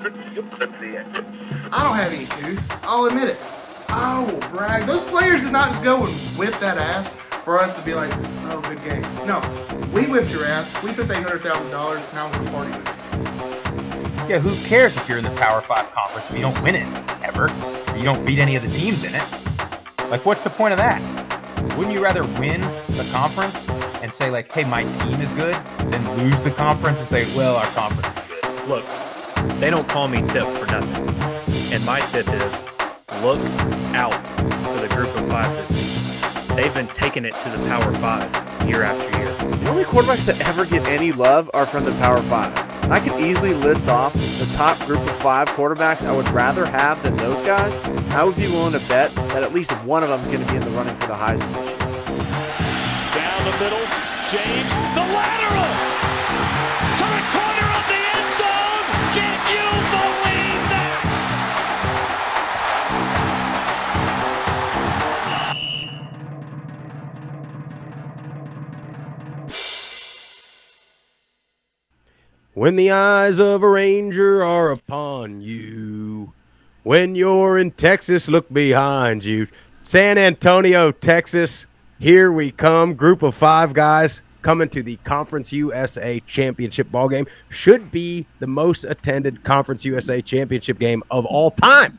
I don't have any shoes. I'll admit it. I will brag. Those players did not just go and whip that ass for us to be like, oh, good game. No, we whipped your ass. We took $800,000. Now we're going to party with it. Yeah, who cares if you're in the Power 5 conference if you don't win it, ever? Or you don't beat any of the teams in it? Like, what's the point of that? Wouldn't you rather win the conference and say, like, hey, my team is good, than lose the conference and say, well, our conference is good? Look, they don't call me Tip for nothing. And my tip is, look out for the group of 5 this season. They've been taking it to the Power 5 year after year. The only quarterbacks that ever get any love are from the Power 5. I could easily list off the top group of 5 quarterbacks I would rather have than those guys. I would be willing to bet that at least one of them is going to be in the running for the Heisman this year. Down the middle, James, the lateral to the corner of the end zone. Can you believe that? When the eyes of a ranger are upon you, when you're in Texas, look behind you. San Antonio, Texas, here we come. Group of 5 guys coming to the Conference USA Championship ball game. Should be the most attended Conference USA Championship game of all time.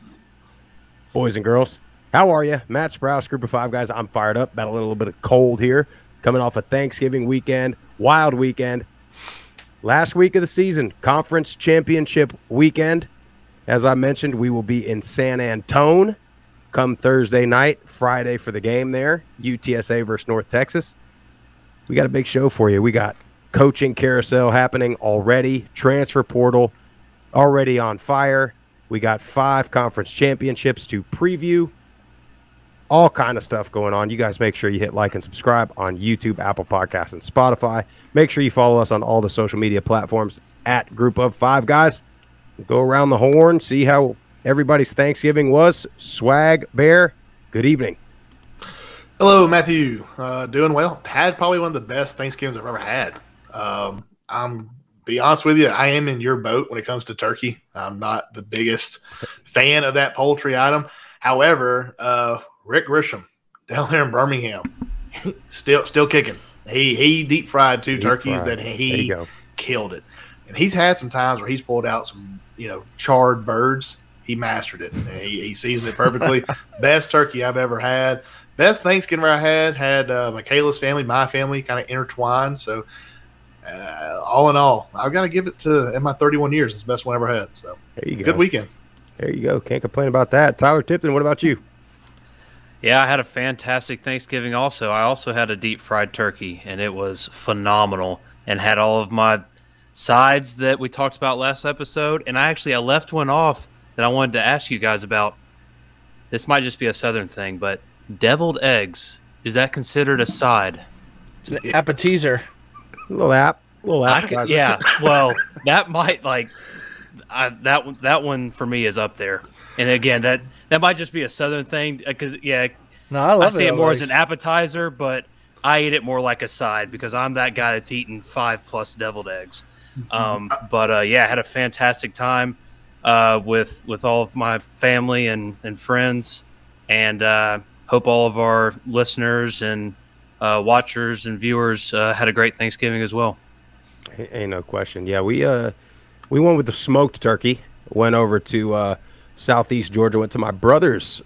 Boys and girls, how are you? Matt Sprouse, Group of 5 guys. I'm fired up. Battle a little bit of cold here. Coming off a Thanksgiving weekend, wild weekend. Last week of the season, Conference Championship weekend. As I mentioned, we will be in San Antone come Thursday night, Friday for the game there, UTSA versus North Texas. We got a big show for you. We got coaching carousel happening already, transfer portal already on fire. We got 5 conference championships to preview. All kind of stuff going on. You guys make sure you hit like and subscribe on YouTube, Apple Podcasts, and Spotify. Make sure you follow us on all the social media platforms at Group of 5 guys. Go around the horn, see how everybody's Thanksgiving was. Swag Bear, good evening. Hello, Matthew. Doing well. Had probably one of the best Thanksgivings I've ever had. I'm be honest with you, I am in your boat when it comes to turkey. I'm not the biggest fan of that poultry item. However, Rick Grisham down there in Birmingham, still kicking. He deep fried 2 turkeys that he killed it. And he's had some times where he's pulled out some, charred birds. He mastered it. He seasoned it perfectly. Best turkey I've ever had. Best Thanksgiving I had Michaela's family, my family kind of intertwined. So all in all, I've got to give it to, in my 31 years, it's the best one I ever had. So there you go. Good weekend. There you go. Can't complain about that. Tyler Tipton, what about you? Yeah, I had a fantastic Thanksgiving also. I also had a deep fried turkey, and it was phenomenal and had all of my sides that we talked about last episode. And I left one off that I wanted to ask you guys about. This might just be a Southern thing, but deviled eggs, is that considered a side? It's an appetizer. Little app. Yeah, well, that might that one for me is up there. And again, that might just be a Southern thing because no, I see it more as an appetizer, but I eat it more like a side because I'm that guy that's eating 5+ deviled eggs. But I had a fantastic time with all of my family and friends, and hope all of our listeners and watchers and viewers had a great Thanksgiving as well. Ain't no question. Yeah, we went with the smoked turkey. Went over to Southeast Georgia. Went to my brother's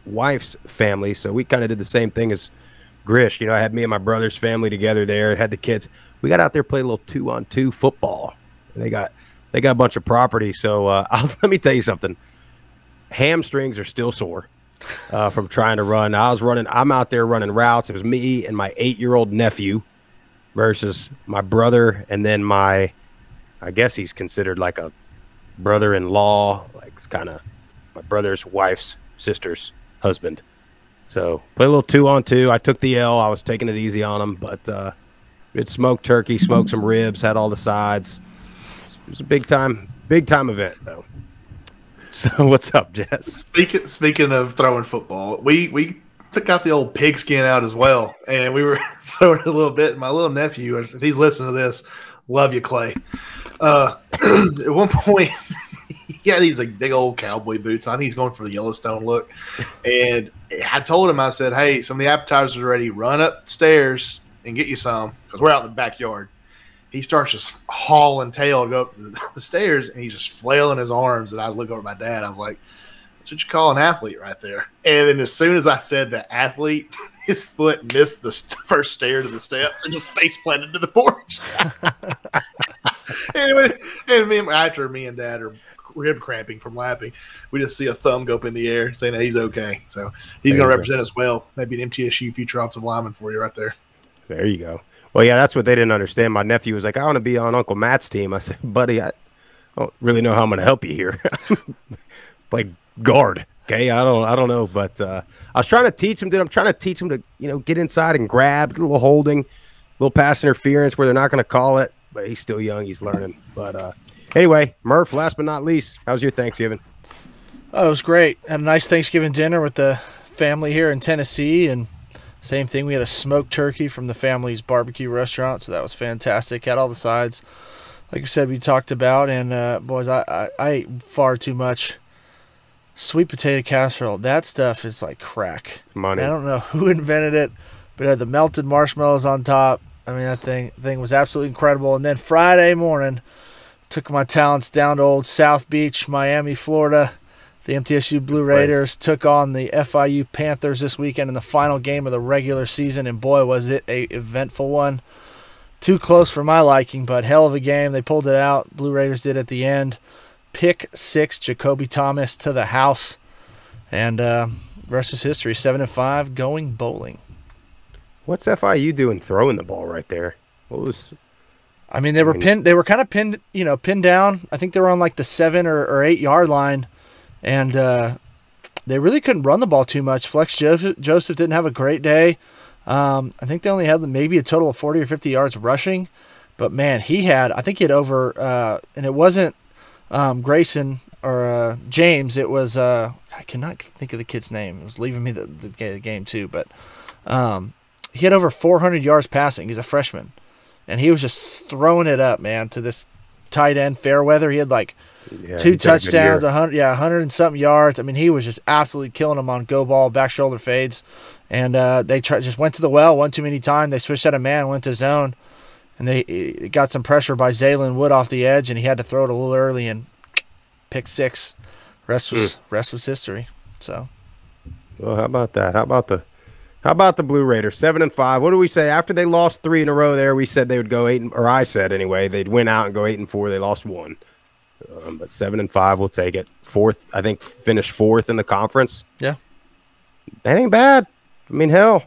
wife's family. So we kind of did the same thing as Grish. I had me and my brother's family together there. Had the kids. We got out there, played a little 2-on-2 football. And they got a bunch of property. So let me tell you something. Hamstrings are still sore from trying to run. I'm out there running routes. It was me and my 8-year-old nephew versus my brother, and then I guess he's considered like a brother-in-law, like it's kind of my brother's wife's sister's husband. So play a little 2-on-2. I took the L. I was taking it easy on him, but it smoked turkey, smoked some ribs, had all the sides. It was a big time event though. So what's up, Jess? Speaking of throwing football, we took out the old pigskin out as well, and we were throwing it a little bit. My little nephew, if he's listening to this, love you, Clay. At one point, he had these like big old cowboy boots. I think he's going for the Yellowstone look. And I told him, I said, hey, some of the appetizers are ready. Run upstairs and get you some because we're out in the backyard. He starts just hauling tail to go up the stairs, and he's just flailing his arms. And I look over at my dad. I was like, that's what you call an athlete right there. And then as soon as I said the athlete, his foot missed the first stair to the steps and just face planted to the porch. and after me and Dad are rib cramping from lapping, we just see a thumb go up in the air saying that he's okay. So he's going to represent us well. Maybe an MTSU future offensive lineman for you right there. There you go. Well, yeah, that's what they didn't understand. My nephew was like, I want to be on Uncle Matt's team. I said, buddy, I don't really know how I'm going to help you here. Like guard. Okay, I don't know, but I was trying to teach him. I'm trying to teach him to, get inside and grab, get a little holding, a little pass interference where they're not going to call it. But he's still young, he's learning. But anyway, Murph, last but not least, how was your Thanksgiving? Oh, it was great. Had a nice Thanksgiving dinner with the family here in Tennessee, and same thing. We had a smoked turkey from the family's barbecue restaurant, so that was fantastic. Had all the sides, like you said, we talked about, and boys, I ate far too much. Sweet potato casserole, that stuff is like crack. It's money. I don't know who invented it, but it had the melted marshmallows on top. I mean, that thing was absolutely incredible. And then Friday morning, took my talents down to old South Beach, Miami, Florida. The MTSU Blue Raiders took on the FIU Panthers this weekend in the final game of the regular season, and boy, was it a eventful one. Too close for my liking, but hell of a game. They pulled it out. Blue Raiders did at the end. Pick 6, Jacoby Thomas to the house. And rest is history, 7-5, going bowling. What's FIU doing throwing the ball right there? I mean, they were pinned. They were kind of pinned down. I think they were on like the 7 or 8 yard line, and they really couldn't run the ball too much. Flex Joseph didn't have a great day. I think they only had maybe a total of 40 or 50 yards rushing, but man, I think he had over, and it wasn't Grayson or James. It was I cannot think of the kid's name. It was leaving me the game too, but he had over 400 yards passing. He's a freshman, and he was just throwing it up, man, to this tight end Fairweather. He had like 2 touchdowns, 100 and something yards. I mean, he was just absolutely killing them on go ball, back shoulder fades, and they just went to the well one too many times. They switched out a man, went to zone. And they got some pressure by Zaylen Wood off the edge, and he had to throw it a little early and pick 6. Rest was history. So, well, how about that? How about the Blue Raiders 7-5? What do we say after they lost 3 in a row? There, we said they would go 8, or I said anyway, they'd win out and go 8-4. They lost 1, but 7-5, we'll take it. 4th, I think, finished 4th in the conference. Yeah, that ain't bad. I mean, hell.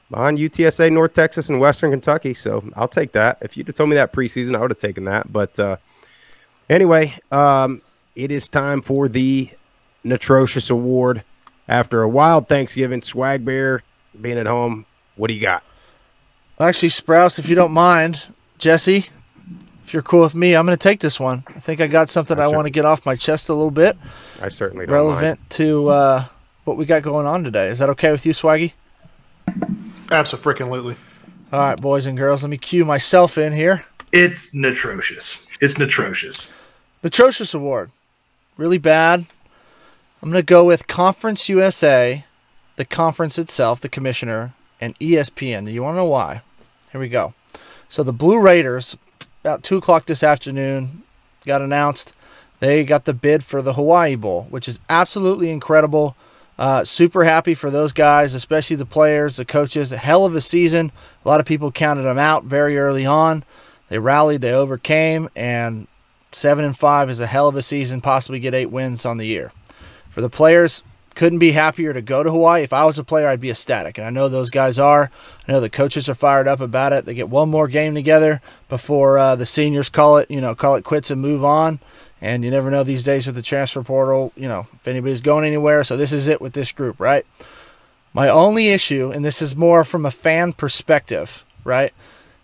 Behind UTSA, North Texas, and Western Kentucky. So I'll take that. If you'd have told me that preseason, I would have taken that. But anyway, it is time for the Natrocious Award. After a wild Thanksgiving, Swag Bear being at home, what do you got? Actually, Sprouse, if you don't mind, Jesse, if you're cool with me, I'm going to take this one. I think I got something I want to get off my chest a little bit. I certainly don't relevant mind. To what we got going on today. Is that okay with you, Swaggy? Absolutely. All right, boys and girls, let me cue myself in here. It's Natrocious. It's Natrocious. Natrocious Award. Really bad. I'm going to go with Conference USA, the conference itself, the commissioner, and ESPN. Do you want to know why? Here we go. So the Blue Raiders, about 2 o'clock this afternoon, got announced. They got the bid for the Hawaii Bowl, which is absolutely incredible. Super happy for those guys, especially the players, the coaches. A hell of a season. A lot of people counted them out very early on. They rallied, they overcame, and 7-5 is a hell of a season, possibly get 8 wins on the year. For the players, couldn't be happier to go to Hawaii. If I was a player, I'd be ecstatic, and I know those guys are. I know the coaches are fired up about it. They get one more game together before the seniors call it quits and move on. And you never know these days with the transfer portal, if anybody's going anywhere. So this is it with this group, right? My only issue, and this is more from a fan perspective, right,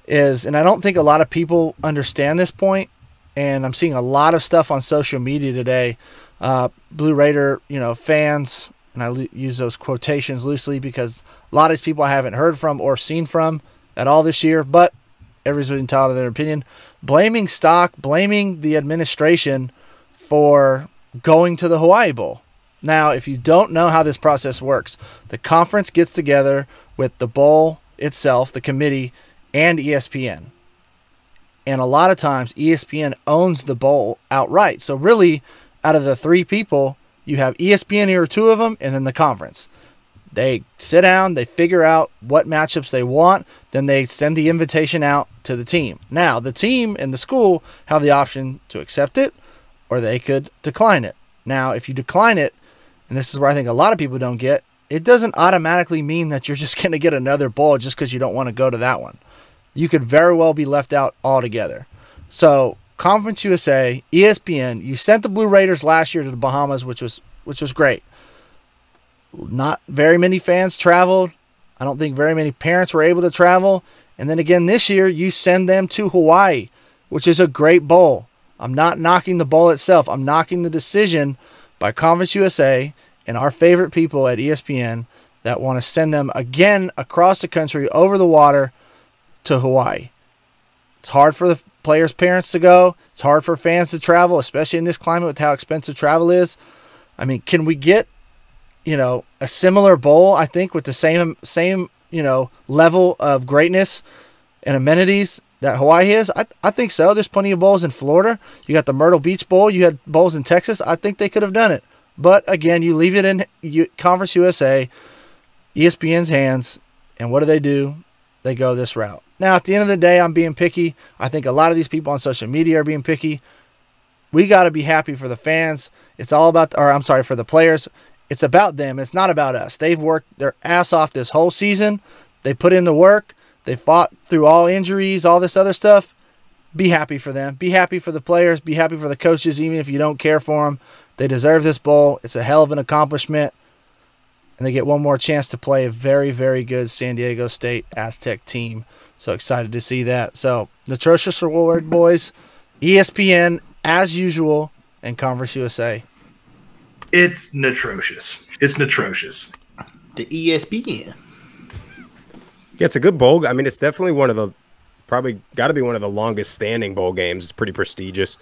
is, and I don't think a lot of people understand this point, and I'm seeing a lot of stuff on social media today, Blue Raider, fans and I use those quotations loosely because a lot of these people I haven't heard from or seen from at all this year, but everybody's entitled to their opinion, blaming stock, blaming the administration for going to the Hawaii Bowl. Now, if you don't know how this process works, the conference gets together with the bowl itself, the committee, and ESPN. And a lot of times, ESPN owns the bowl outright. So really, out of the three people, you have ESPN here, two of them, and then the conference. They sit down, they figure out what matchups they want, then they send the invitation out to the team. Now, the team and the school have the option to accept it, or they could decline it. Now, if you decline it, and this is where I think a lot of people don't get, it doesn't automatically mean that you're just going to get another bowl just because you don't want to go to that one. You could very well be left out altogether. So, Conference USA, ESPN, you sent the Blue Raiders last year to the Bahamas, which was great. Not very many fans traveled. I don't think very many parents were able to travel. And then again this year, you send them to Hawaii, which is a great bowl. I'm not knocking the bowl itself. I'm knocking the decision by Conference USA and our favorite people at ESPN that want to send them again across the country, over the water, to Hawaii. It's hard for the players' parents to go. It's hard for fans to travel, especially in this climate with how expensive travel is. I mean, can we get, a similar bowl, I think, with the same level of greatness and amenities that Hawaii is? I think so. There's plenty of bowls in Florida. You got the Myrtle Beach Bowl. You had bowls in Texas. I think they could have done it. But, again, you leave it in Conference USA, ESPN's hands, and what do? They go this route. Now, at the end of the day, I'm being picky. I think a lot of these people on social media are being picky. We got to be happy for the fans. It's all about, for the players. It's about them. It's not about us. They've worked their ass off this whole season. They put in the work. They fought through all injuries, all this other stuff. Be happy for them. Be happy for the players. Be happy for the coaches, even if you don't care for them. They deserve this bowl. It's a hell of an accomplishment. And they get one more chance to play a very, very good San Diego State Aztec team. So excited to see that. So, Atrocious Reward, boys. ESPN, as usual, and Conference USA. It's atrocious. It's atrocious. The ESPN. Yeah, it's a good bowl. I mean, it's definitely probably got to be one of the longest standing bowl games. It's pretty prestigious.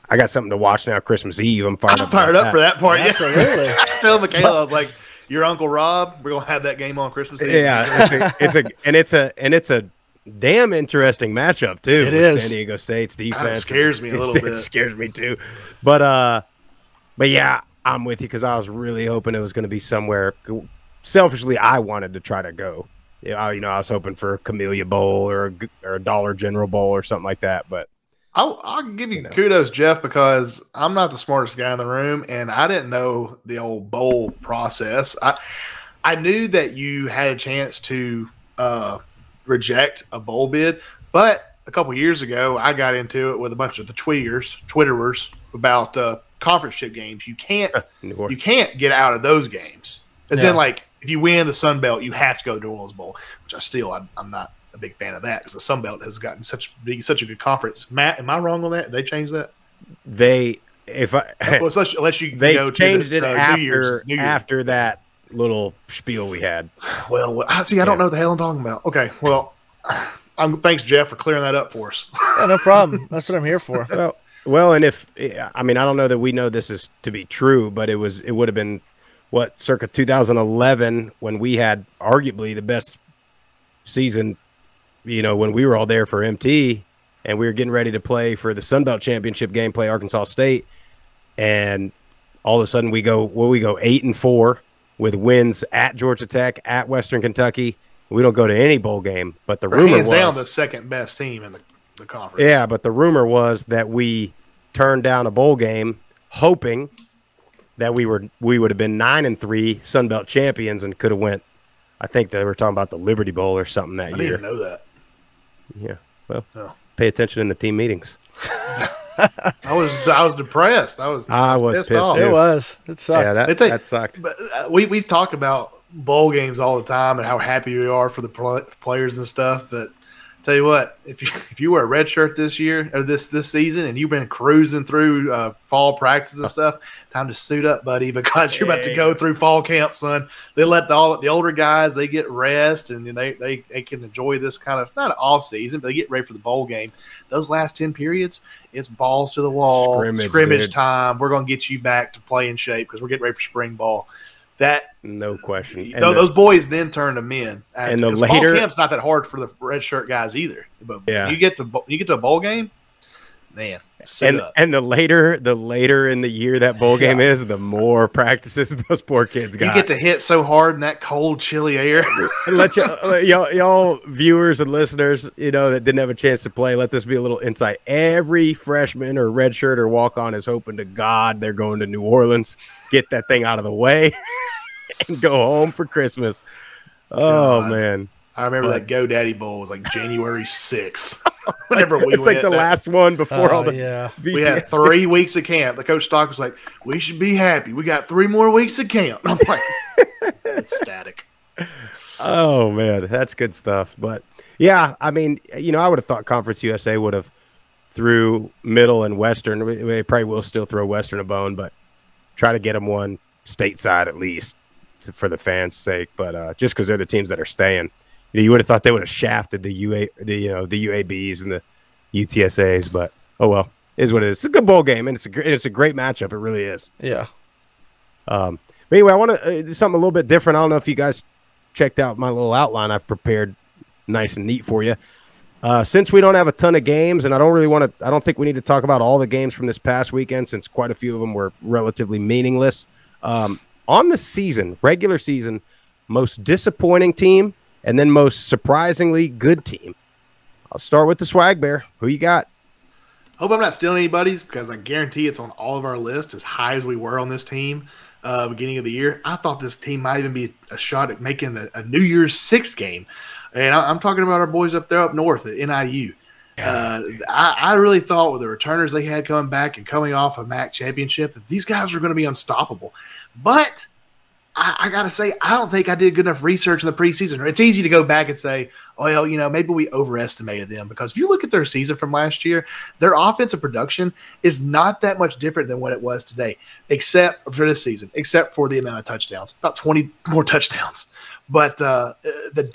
I got something to watch now Christmas Eve. I'm fired up for that part. Absolutely. Yeah. I was telling Michaela, I was like, your Uncle Rob, we're going to have that game on Christmas Eve. Yeah, it's a damn interesting matchup too. It is. San Diego State's defense. Kinda scares me a little bit. It scares me too. But yeah, I'm with you because I was really hoping it was going to be somewhere. Selfishly, I wanted to try to go. I was hoping for a Camellia Bowl or a Dollar General Bowl or something like that. But I'll give you kudos, Jeff, because I'm not the smartest guy in the room, and I didn't know the old bowl process. I knew that you had a chance to reject a bowl bid, but a couple years ago, I got into it with a bunch of the Twitterers about conference-ship games. You can't get out of those games. It's in like if you win the Sun Belt, you have to go to the New Orleans Bowl, which I'm not a big fan of that because the Sun Belt has gotten such a good conference. Matt, am I wrong on that? Did they change that? They changed it after that little spiel we had. Well, I don't know what the hell I'm talking about. Okay, well, thanks, Jeff, for clearing that up for us. Yeah, no problem. That's what I'm here for. Well, and I don't know that we know this is to be true, but it would have been circa 2011 when we had arguably the best season. When we were all there for MT and we were getting ready to play for the Sun Belt Championship game, play Arkansas State, and all of a sudden we go 8-4 with wins at Georgia Tech, at Western Kentucky. We don't go to any bowl game, but the rumor was down the second best team in the conference. Yeah, but the rumor was that we turned down a bowl game, hoping that we would have been 9-3 Sun Belt champions and could have went. I think they were talking about the Liberty Bowl or something that year. I didn't even know that. Yeah, well, pay attention in the team meetings. I was depressed. I was pissed off. It was. It sucked. Yeah, that sucked. But we've talked about bowl games all the time and how happy we are for the players and stuff. But Tell you what, if you wear a red shirt this year or this season, and you've been cruising through fall practices and stuff, time to suit up, buddy, because you're about to go through fall camp, son. They let the older guys, they get rest, and they can enjoy this kind of not an off season, but they get ready for the bowl game. Those last 10 periods, it's balls to the wall, scrimmage time. We're going to get you back to play in shape because we're getting ready for spring ball. That no question. Those boys then turn to men. And the later fall camp's not that hard for the red shirt guys either. But yeah, you get to a bowl game, man. And the later in the year that bowl game is, the more practices those poor kids got. You get to hit so hard in that cold, chilly air. And let y'all viewers and listeners, that didn't have a chance to play, let this be a little insight. Every freshman or red shirt or walk on is hoping to God they're going to New Orleans, get that thing out of the way, and go home for Christmas. Oh man. I remember that GoDaddy Bowl was like January 6th. Whenever we it's like the last one before all the VCS. We had 3 weeks of camp. The coach Stock was like, "We should be happy. We got 3 more weeks of camp." I'm like, ecstatic. Oh man, that's good stuff. But yeah, I mean, I would have thought Conference USA would have threw Middle and Western. They probably will still throw Western a bone, but try to get them one stateside at least for the fans' sake. But just because they're the teams that are staying. You would have thought they would have shafted the UABs and the UTSAs, but oh well, it is what it is. It's a good bowl game, and it's a great matchup. It really is. Yeah. But anyway, I want to do something a little bit different. I don't know if you guys checked out my little outline I've prepared, nice and neat for you. Since we don't have a ton of games, and I don't think we need to talk about all the games from this past weekend, since quite a few of them were relatively meaningless. On the season, regular season, most disappointing team. And then most surprisingly good team. I'll start with the Swag Bear. Who you got? Hope I'm not stealing anybody's because I guarantee it's on all of our lists as high as we were on this team beginning of the year. I thought this team might even be a shot at making a New Year's Six game. And I'm talking about our boys up there up north at NIU. I really thought with the returners they had coming back and coming off a MAC championship that these guys were going to be unstoppable. But I got to say, I don't think I did good enough research in the preseason. It's easy to go back and say, well, maybe we overestimated them. Because if you look at their season from last year, their offensive production is not that much different than what it was today, except for this season, except for the amount of touchdowns, about 20 more touchdowns. But the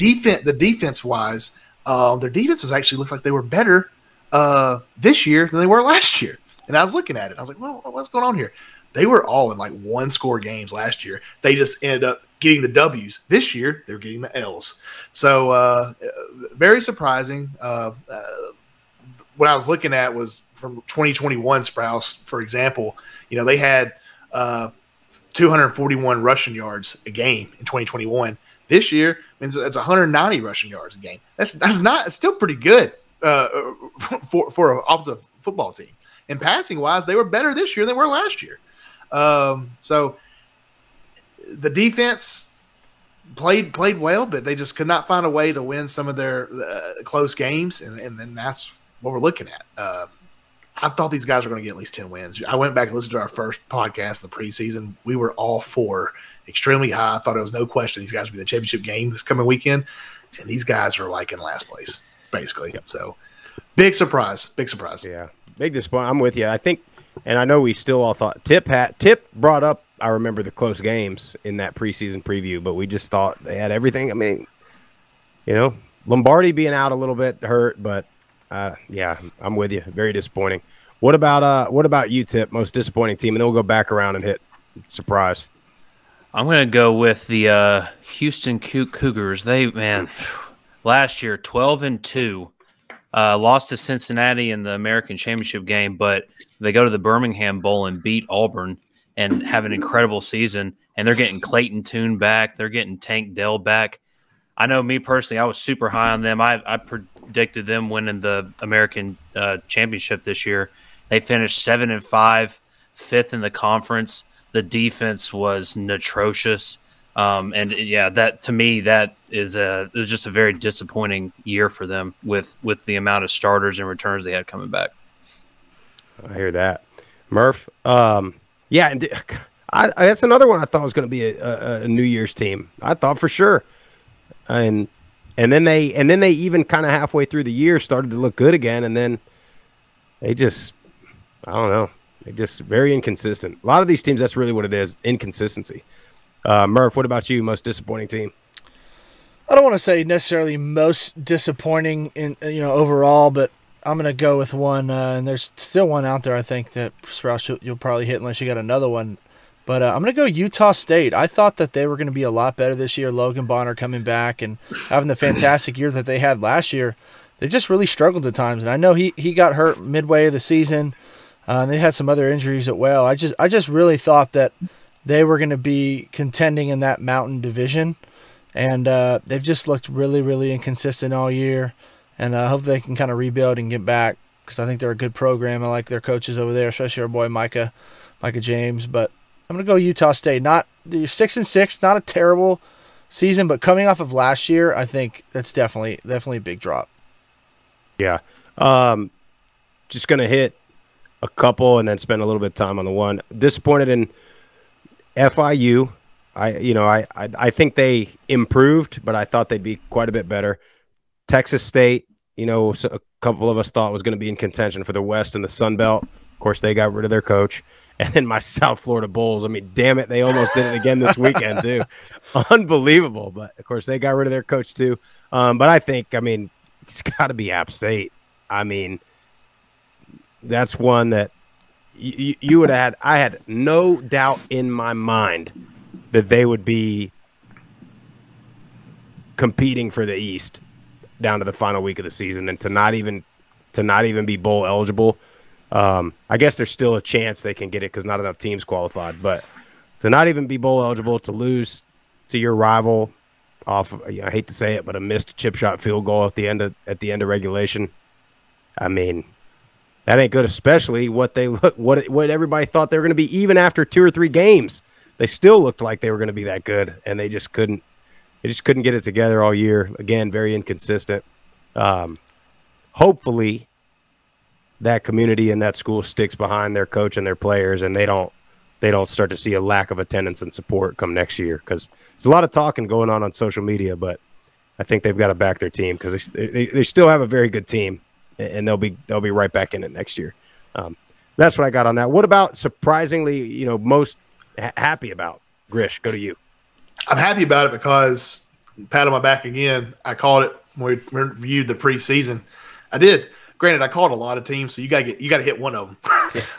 defense-wise, their defenses actually looked like they were better this year than they were last year. And I was looking at it. I was like, well, what's going on here? They were all in like one-score games last year. They just ended up getting the W's. This year, they're getting the L's. So very surprising. What I was looking at was from 2021 Sprouse, for example. They had 241 rushing yards a game in 2021. This year, it's 190 rushing yards a game. That's not. It's still pretty good for an offensive football team. And passing wise, they were better this year than they were last year. So the defense played well, but they just could not find a way to win some of their close games, and then that's what we're looking at. I thought these guys were going to get at least 10 wins. I went back and listened to our first podcast in the preseason. We were all for extremely high. I thought it was no question these guys would be in the championship game this coming weekend, and these guys are like in last place, basically. Yep. So big surprise. Yeah, big disappointment. I'm with you. I think. And I know we still all thought Tip brought up, I remember the close games in that preseason preview, but we just thought they had everything. I mean, Lombardi being out a little bit hurt, but yeah, I'm with you. Very disappointing. What about you, Tip? Most disappointing team, and then we'll go back around and hit surprise. I'm going to go with the Houston Cougars. Last year 12-2. Lost to Cincinnati in the American Championship game, but they go to the Birmingham Bowl and beat Auburn and have an incredible season. And they're getting Clayton Tune back. They're getting Tank Dell back. I know me personally, I was super high on them. I predicted them winning the American Championship this year. They finished 7-5, 5th in the conference. The defense was atrocious. And yeah, that to me, that is it was just a very disappointing year for them with the amount of starters and returns they had coming back. I hear that, Murph. Yeah, and that's another one I thought was going to be a New Year's team. I thought for sure, and And then they even kind of halfway through the year started to look good again, and then they just, I don't know, they just very inconsistent. A lot of these teams, that's really what it is, inconsistency. Murph, what about you? Most disappointing team? I don't want to say necessarily most disappointing in overall, but I'm going to go with one, and there's still one out there I think that Sprouse you'll probably hit unless you got another one. But I'm going to go Utah State. I thought that they were going to be a lot better this year. Logan Bonner coming back and having the fantastic year that they had last year. They just really struggled at times, and I know he got hurt midway of the season. And they had some other injuries as well. I just really thought that they were going to be contending in that Mountain Division, and they've just looked really, really inconsistent all year. And I hope they can kind of rebuild and get back because I think they're a good program. I like their coaches over there, especially our boy Micah James. But I'm going to go Utah State. Not 6-6, not a terrible season, but coming off of last year, I think that's definitely a big drop. Yeah. Just going to hit a couple and then spend a little bit of time on the one. Disappointed in FIU. I think they improved, but I thought they'd be quite a bit better. Texas State, a couple of us thought was going to be in contention for the West and the Sun Belt. Of course, they got rid of their coach. And then my South Florida Bulls. I mean, damn it, they almost did it again this weekend, too. Unbelievable. But, of course, they got rid of their coach, too. But I think, it's got to be App State. I mean, that's one that you would have had. I had no doubt in my mind that they would be competing for the East down to the final week of the season, and to not even be bowl eligible. I guess there's still a chance they can get it because not enough teams qualified. But to not even be bowl eligible, to lose to your rival off, I hate to say it, but a missed chip shot field goal at the end of regulation. I mean, that ain't good. Especially what everybody thought they were going to be. Even after 2 or 3 games, they still looked like they were going to be that good, and they just couldn't. They just couldn't get it together all year. Again, very inconsistent. Hopefully, that community and that school sticks behind their coach and their players, and they don't start to see a lack of attendance and support come next year, because there's a lot of talking going on social media, but I think they've got to back their team because they still have a very good team, and they'll be right back in it next year. That's what I got on that. What about surprisingly, most happy about? Grish, go to you. I'm happy about it because, pat on my back again, I called it when we reviewed the preseason. I did. Granted, I called a lot of teams, so you got to hit one of them.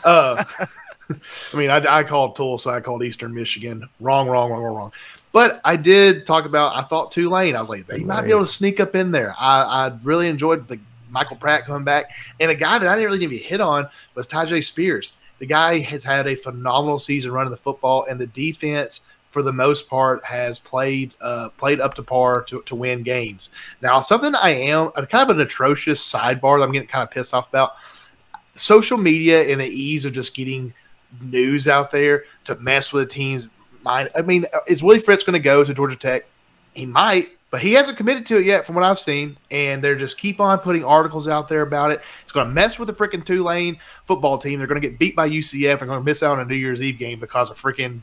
I called Tulsa, I called Eastern Michigan. Wrong. But I did talk about, I thought Tulane. I was like, they might be able to sneak up in there. I really enjoyed the Michael Pratt coming back. And a guy that I didn't really even hit on was Tyjae Spears. The guy has had a phenomenal season running the football, and the defense, for the most part, has played up to par to win games. Now, something kind of an atrocious sidebar that I'm getting kind of pissed off about, social media and the ease of just getting news out there to mess with a team's mind. I mean, is Willie Fritz going to go to Georgia Tech? He might, but he hasn't committed to it yet from what I've seen, and they're just keep on putting articles out there about it. It's going to mess with the freaking Tulane football team. They're going to get beat by UCF. They're going to miss out on a New Year's Eve game because of freaking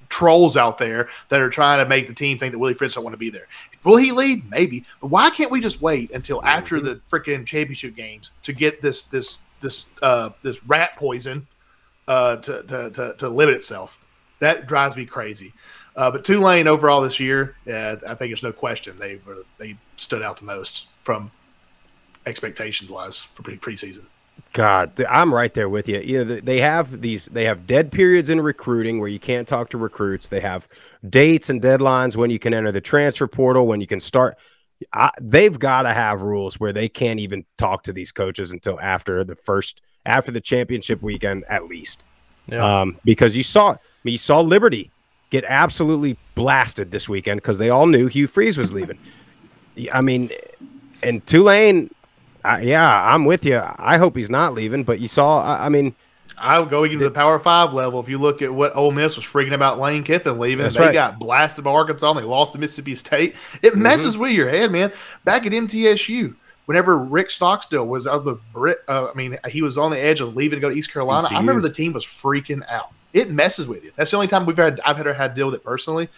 trolls out there that are trying to make the team think that Willie Fritz don't want to be there. Will he leave? Maybe. But why can't we just wait until after the freaking championship games to get this rat poison to limit itself? That drives me crazy. But Tulane overall this year, I think there's no question they stood out the most from expectations wise for preseason. God, I'm right there with you. They have dead periods in recruiting where you can't talk to recruits. They have dates and deadlines when you can enter the transfer portal, when you can start. They've got to have rules where they can't even talk to these coaches until after the championship weekend at least. Yeah. Because you saw Liberty get absolutely blasted this weekend because they all knew Hugh Freeze was leaving. I mean, and Tulane. I'm with you. I hope he's not leaving, but you saw, I'll go even to the Power 5 level. If you look at what Ole Miss was freaking about Lane Kiffin leaving, and they got blasted by Arkansas and they lost to Mississippi State. It messes with your head, man. Back at MTSU, whenever Rick Stockstill was out of he was on the edge of leaving to go to East Carolina. I remember the team was freaking out. It messes with you. That's the only time I've had to deal with it personally.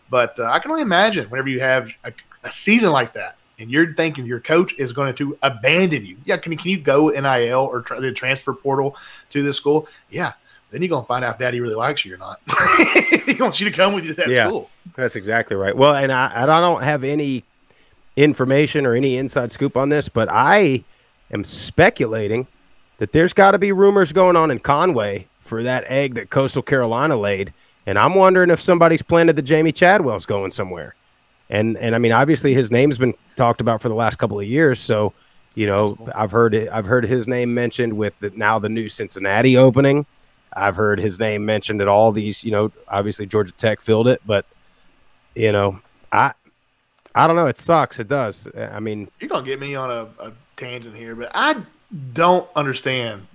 But I can only imagine whenever you have a season like that, and you're thinking your coach is going to abandon you. Yeah, can you go NIL or the transfer portal to this school? Yeah. Then you're going to find out if daddy really likes you or not. He wants you to come with you to that school. That's exactly right. Well, and I don't have any information or any inside scoop on this, but I am speculating that there's got to be rumors going on in Conway for that egg that Coastal Carolina laid. And I'm wondering if somebody's planted the Jamie Chadwell's going somewhere. And I mean, obviously his name's been talked about for the last couple of years. So, you know, I've heard his name mentioned with the new Cincinnati opening. I've heard his name mentioned at all these, you know, obviously Georgia Tech filled it, but, you know, I don't know. It sucks. It does. I mean, you're going to get me on a tangent here, but I don't understand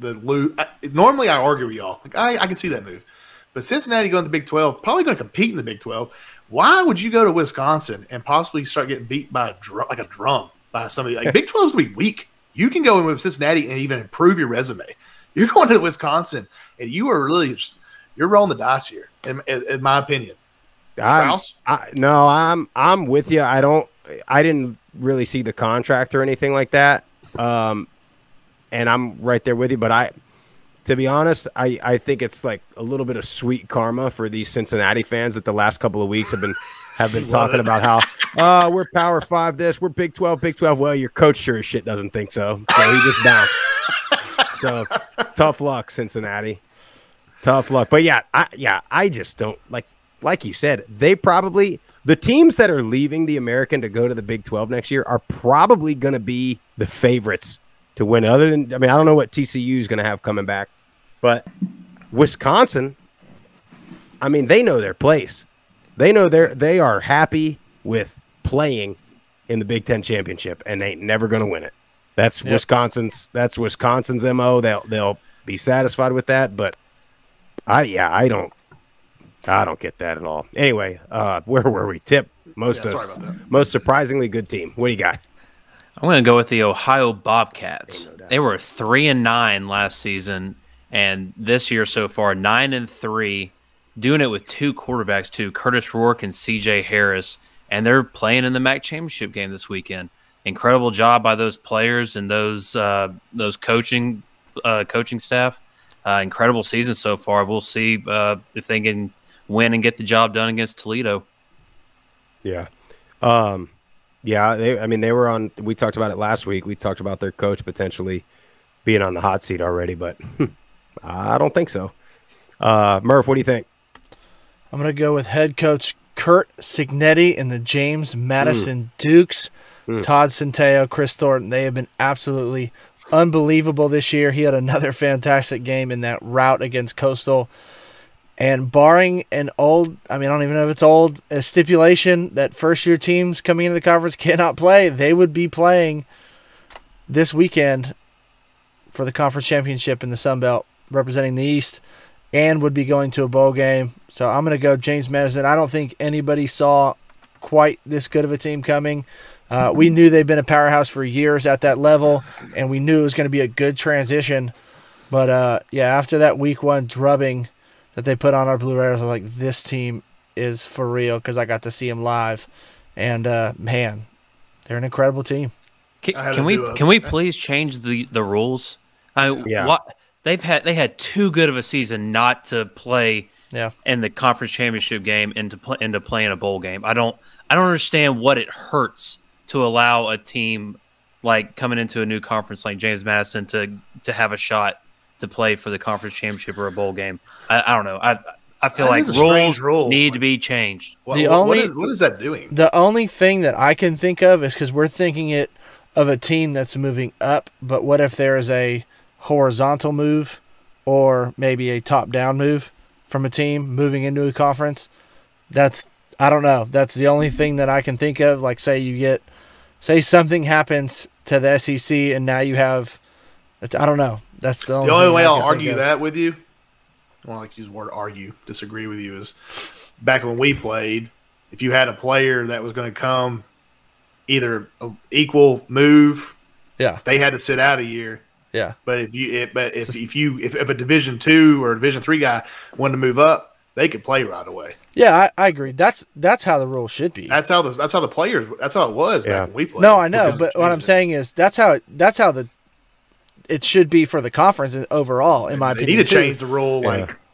normally I argue with y'all. Like I can see that move, but Cincinnati going to the Big 12, probably going to compete in the Big 12. Why would you go to Wisconsin and possibly start getting beat by a drum by somebody? Like Big 12 is going to be weak. You can go in with Cincinnati and even improve your resume. You're going to Wisconsin, and you are really you're rolling the dice here, in my opinion. I'm with you. I didn't really see the contract or anything like that, and I'm right there with you. But to be honest, I think it's like a little bit of sweet karma for these Cincinnati fans that the last couple of weeks have been talking about how we're Power 5 this, we're Big 12, Big 12. Well, your coach sure as shit doesn't think so he just bounced. So tough luck, Cincinnati. Tough luck. But I just don't like you said, the teams that are leaving the American to go to the Big 12 next year are probably going to be the favorites to win. I don't know what TCU is going to have coming back, but Wisconsin, I mean, they know their place. They know they are happy with playing in the Big Ten championship, and they ain't never going to win it. That's Wisconsin's MO. They'll be satisfied with that, but I don't get that at all. Anyway, where were we? Tip most surprisingly good team. What do you got? I'm going to go with the Ohio Bobcats. They were 3-9 last season, and this year so far 9-3, doing it with two quarterbacks too, Curtis Rourke and C.J. Harris, and they're playing in the MAC championship game this weekend. Incredible job by those players and those coaching staff. Incredible season so far. We'll see if they can win and get the job done against Toledo. Yeah. They were on – we talked about it last week. We talked about their coach potentially being on the hot seat already, but I don't think so. Murph, what do you think? I'm going to go with head coach Curt Cignetti and the James Madison Dukes. Todd Centeio, Chris Thornton, they have been absolutely unbelievable this year. He had another fantastic game in that rout against Coastal. And barring an old, I don't even know if it's old, a stipulation that first-year teams coming into the conference cannot play, they would be playing this weekend for the conference championship in the Sun Belt, representing the East, and would be going to a bowl game. So I'm going to go James Madison. I don't think anybody saw quite this good of a team coming. We knew they've been a powerhouse for years at that level, and we knew it was going to be a good transition. But, after that week 1 drubbing that they put on our Blue Raiders, I was like, this team is for real because I got to see them live. And, man, they're an incredible team. Can we please change the rules? They had too good of a season not to play in the conference championship game and to play in a bowl game. I don't understand what it hurts to allow a team like coming into a new conference like James Madison to have a shot to play for the conference championship or a bowl game. I don't know. I feel like rules need to be changed. What is that doing? The only thing that I can think of is because we're thinking it of a team that's moving up, but what if there is a horizontal move or maybe a top-down move from a team moving into a conference? I don't know. That's the only thing that I can think of. Like, say something happens to the SEC and now you have – I don't know. That's the only way I'll argue that with you. I don't like to use the word argue, disagree with you, is back when we played, if you had a player that was going to come either equal move, they had to sit out a year. Yeah. But if a Division II or a Division III guy wanted to move up, they could play right away. Yeah, I agree. That's how the rule should be. That's how the players. That's how it was back when we played. No, I know, but what I'm saying is that's how it should be for the conference overall. In my opinion, they need to change the rule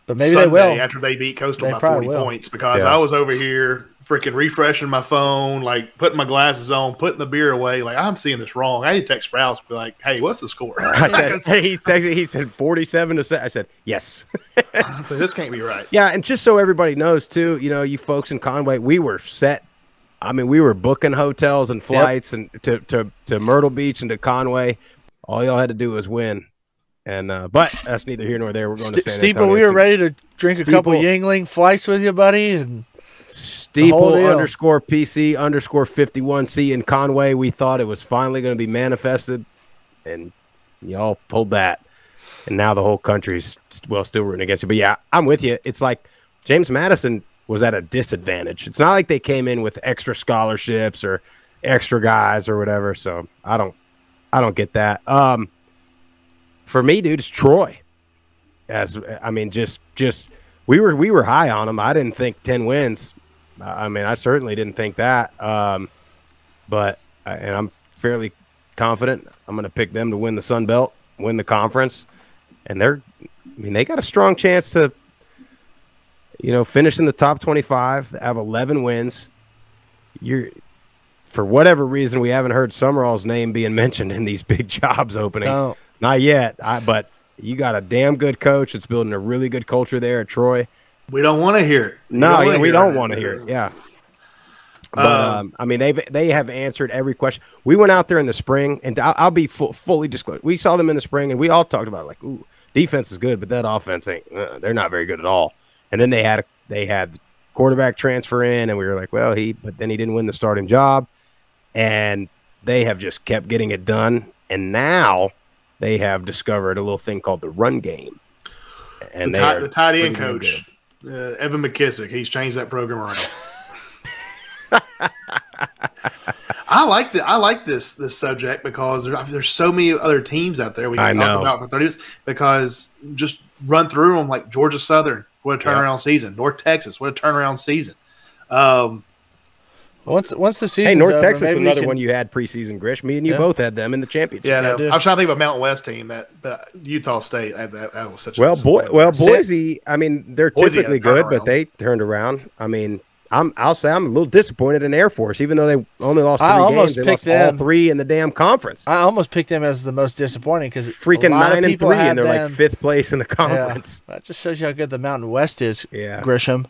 but maybe Sunday they will after they beat Coastal by probably 40 will. points, because I was over here freaking refreshing my phone, like putting my glasses on, putting the beer away. Like, I'm seeing this wrong. I need to text Sprouse, be like, "Hey, what's the score?" I said, he said 47-7. I said, yes. So this can't be right. Yeah, and just so everybody knows too, you folks in Conway, we were set. I mean, we were booking hotels and flights and to Myrtle Beach and to Conway. All y'all had to do was win. And but that's neither here nor there. We're going to San Steeple, Antonio. we were ready to drink a couple Yingling flights with you, buddy. And Steeple _PC _51C in Conway. We thought it was finally going to be manifested, and y'all pulled that. And now the whole country's still rooting against you. But yeah, I'm with you. It's like James Madison was at a disadvantage. It's not like they came in with extra scholarships or extra guys or whatever. So I don't get that. For me, dude, it's Troy. Just we were high on them. I didn't think 10 wins. I mean, I certainly didn't think that. But I'm fairly confident I'm going to pick them to win the Sun Belt, win the conference, and they got a strong chance to, finish in the top 25, have 11 wins. For whatever reason, we haven't heard Summerall's name being mentioned in these big jobs opening. No. Not yet, but you got a damn good coach that's building a really good culture there at Troy. We don't want to hear it. We don't want to hear it. Yeah. But, they have answered every question. We went out there in the spring, and I'll be fully disclosed. We saw them in the spring, and we all talked about it, ooh, defense is good, but that offense they're not very good at all. And then they had the quarterback transfer in, and we were like, well, but then he didn't win the starting job. And they have just kept getting it done. And now they have discovered a little thing called the run game. And the tight end coach, Evan McKissick, he's changed that program around. I like this subject because there's so many other teams out there we can talk about for 30 minutes, because just run through them, like Georgia Southern, what a turnaround season. North Texas, what a turnaround season. Once the season, hey, North Texas, another one you had preseason, Grish. Me and you both had them in the championship. Yeah, no, I was trying to think of a Mountain West team that Utah State. That was such. Boise. I mean, they're typically good, but they turned around. I mean, I'll say I'm a little disappointed in Air Force, even though they only lost 3 games. They lost all 3 in the damn conference. I almost picked them as the most disappointing because freaking 9-3, and they're like 5th place in the conference. Yeah, that just shows you how good the Mountain West is, Grisham.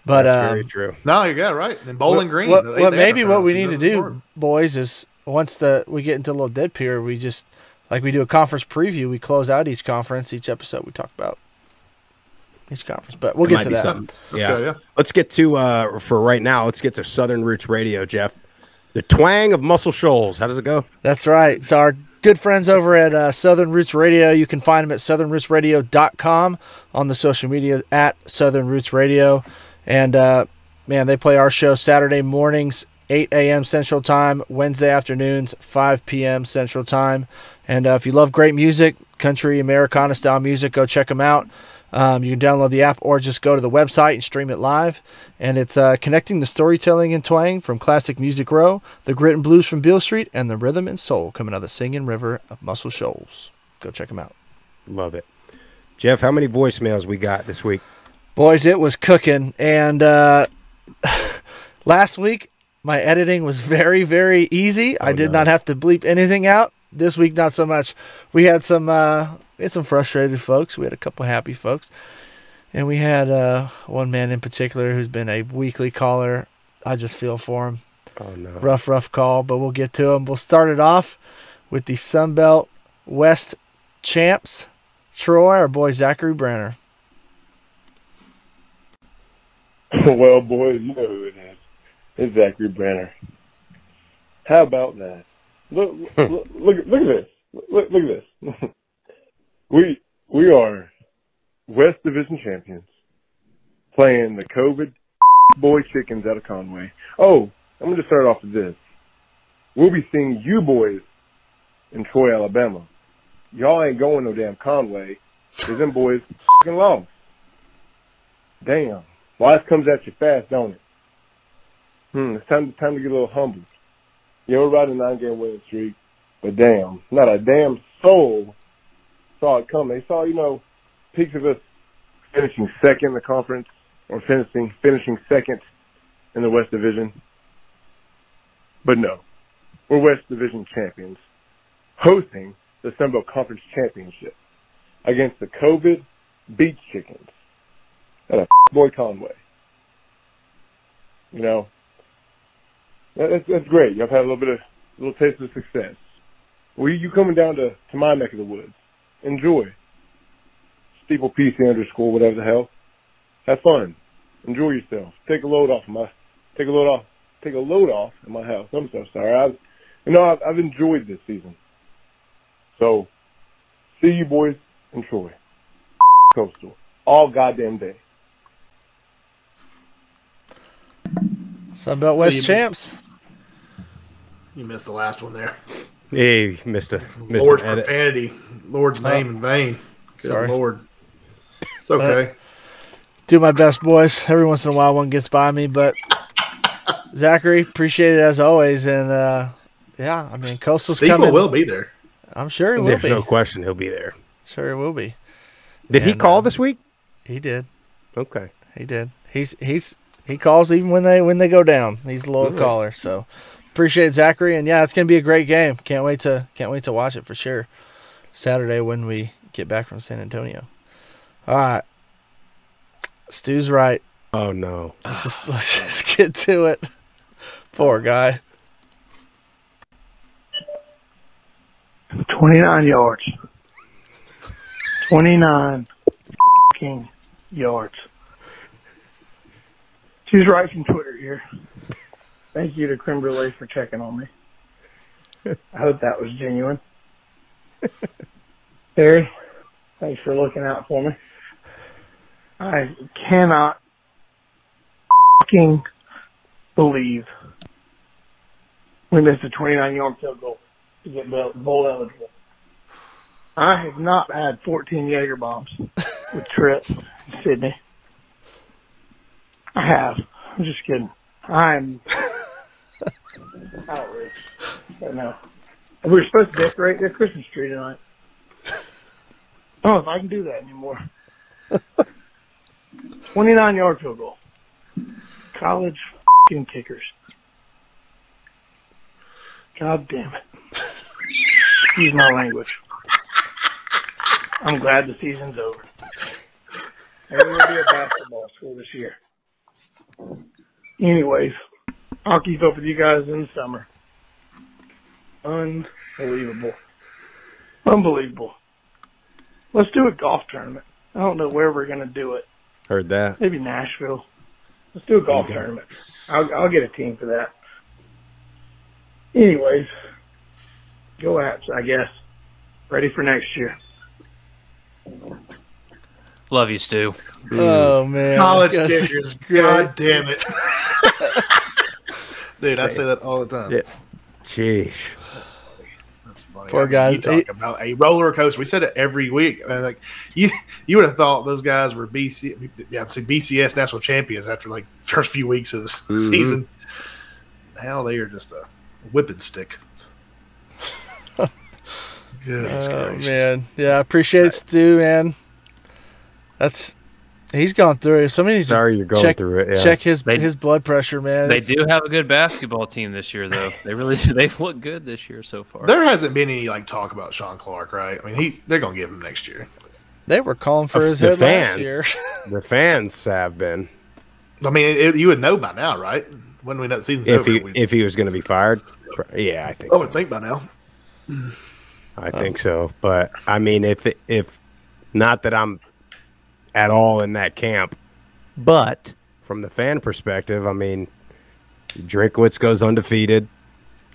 But that's very true. No, you got it right. And Bowling Green. Maybe what we need to do, boys, is once we get into a little dead period, we just like we do a conference preview. We close out each conference, each episode. We talk about each conference, but we'll get to that. Let's get to for right now. Let's get to Southern Roots Radio, Jeff. The twang of Muscle Shoals. How does it go? That's right. So our good friends over at Southern Roots Radio. You can find them at southernrootsradio.com, on the social media at Southern Roots Radio. And, man, they play our show Saturday mornings, 8 a.m. Central Time, Wednesday afternoons, 5 p.m. Central Time. And if you love great music, country, Americana-style music, go check them out. You can download the app or just go to the website and stream it live. And it's connecting the storytelling and twang from classic Music Row, the grit and blues from Beale Street, and the rhythm and soul coming out of the singing river of Muscle Shoals. Go check them out. Love it. Jeff, how many voicemails we got this week? Boys, it was cooking, and last week my editing was very, very easy. I did not have to bleep anything out. This week, not so much. We had some frustrated folks. We had a couple happy folks, and we had one man in particular who's been a weekly caller. I just feel for him. Oh no, rough call, but we'll get to him. We'll start it off with the Sunbelt West champs, Troy, our boy Zachary Brenner. Well, boys, you know who it is. It's Zachary Brenner. How about that? Look at this. Look at this. We are West Division champions playing the COVID boy chickens out of Conway. Oh, I'm going to start off with this. We'll be seeing you boys in Troy, Alabama. Y'all ain't going no damn Conway because them boys f***ing lost. Damn. Life comes at you fast, don't it? It's time to get a little humble. Yeah, we're riding a 9-game winning streak, but damn, not a damn soul saw it coming. They saw, peaks of us finishing second in the conference or finishing second in the West Division. But no, we're West Division champions, hosting the Sun Belt Conference Championship against the COVID Beach Chickens at a boy Conway. That's great. Y'all had a little taste of success. Well, you coming down to my neck of the woods. Enjoy. Steeple PC _ whatever the hell. Have fun. Enjoy yourself. Take a load off in my house. I'm so sorry. I've enjoyed this season. So, see you boys in Troy. Coastal. All goddamn day. Sunbelt West champs. You missed the last one there. Hey, missed Lord's an edit. profanity. Lord's name in vain. Good Sorry. Lord. It's okay. Do my best, boys. Every once in a while, one gets by me, but Zachary, appreciate it as always. And Coastal's Steeple coming. will be there. I'm sure he will There's be. no question he'll be there. Sure, he will be. Did he And, call this week? He did. Okay. He did. He calls even when they go down. He's a loyal caller. So appreciate Zachary, and it's gonna be a great game. Can't wait to watch it for sure. Saturday when we get back from San Antonio. All right. Stu's right. Oh no. Let's just get to it. Poor guy. 29 yards. 29 fucking yards. She's right from Twitter here. Thank you to Creme Brulee for checking on me. I hope that was genuine. Barry, thanks for looking out for me. I cannot fucking believe we missed a 29-yard field goal to get bowl eligible. I have not had 14 Jaeger bombs with Trip in Sydney. I have. I'm just kidding. I'm outraged right now. We were supposed to decorate their Christmas tree tonight. I don't know if I can do that anymore. 29-yard field goal. College f***ing kickers. God damn it. Excuse my language. I'm glad the season's over. Maybe we'll be a basketball school this year. Anyways, I'll keep up with you guys in the summer. Unbelievable. Unbelievable. Let's do a golf tournament. I don't know where we're going to do it. Heard that. Maybe Nashville. Let's do a golf tournament. I'll get a team for that. Anyways, go Apps, I guess. Ready for next year. Love you, Stu. Oh man. College That's kickers. great. God damn it. Dude, I say that all the time. Yeah. Jeez. That's funny. Poor guys. You talk about a roller coaster. We said it every week. I mean, you would have thought those guys were BCS national champions after first few weeks of the season. Now they are just a whipping stick. Goodness gracious. Man. Yeah, I appreciate it, Stu, man. He's gone through it. Somebody needs Sorry to you're going through it. Yeah. check his blood pressure, man. They do have a good basketball team this year, though. They really do. They've looked good this year so far. There hasn't been any talk about Sean Clark, right? I mean, they're gonna give him next year. They were calling for his The head last fans. year. The fans have been. I mean, you would know by now, right? When we know the season's over. If he was going to be fired, yeah, I think. I So. would think by now. I think so, but I mean, if not that I'm at all in that camp, but from the fan perspective, I mean, Drinkwitz goes undefeated,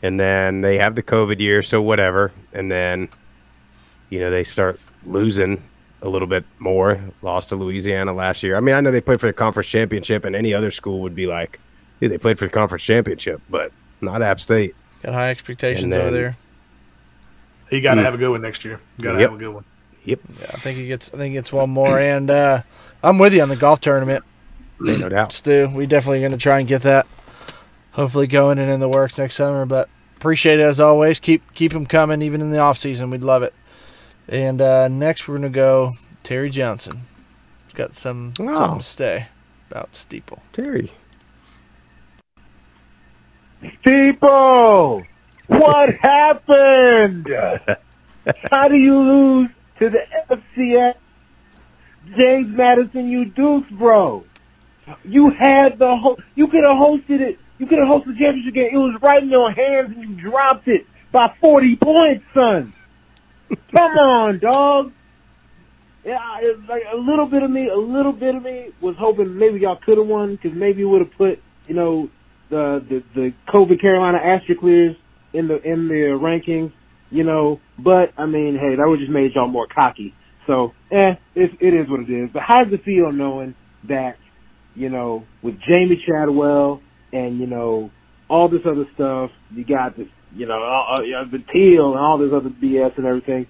and then they have the COVID year, so whatever, and then they start losing a little bit more. Lost to Louisiana last year. I mean, I know they played for the conference championship, and any other school would be like, dude, they played for the conference championship, but not App State. Got high expectations And then- over there. He got to have a good one next year. Got to Yep. have a good one. Yep. Yeah, I think he gets one more, and I'm with you on the golf tournament. No doubt. Stu, we definitely going to try and get that hopefully going and in the works next summer. But appreciate it as always. Keep them coming even in the off season. We'd love it. And next we're going to go Terry Johnson. He's got something to say about Steeple. Terry. Steeple, what happened? How do you lose to the FCS? James Madison, you deuce, bro. You had you could have hosted it. You could have hosted the championship game. It was right in your hands, and you dropped it by 40 points, son. Come on, dog. Yeah, it's like a little bit of me was hoping maybe y'all could have won because maybe it would have put the COVID Carolina Astroclears in the rankings, But I mean, hey, that would just made y'all more cocky. So, it is what it is. But how does it feel knowing that, with Jamie Chadwell and, all this other stuff, you got this, the Teal and all this other BS and everything.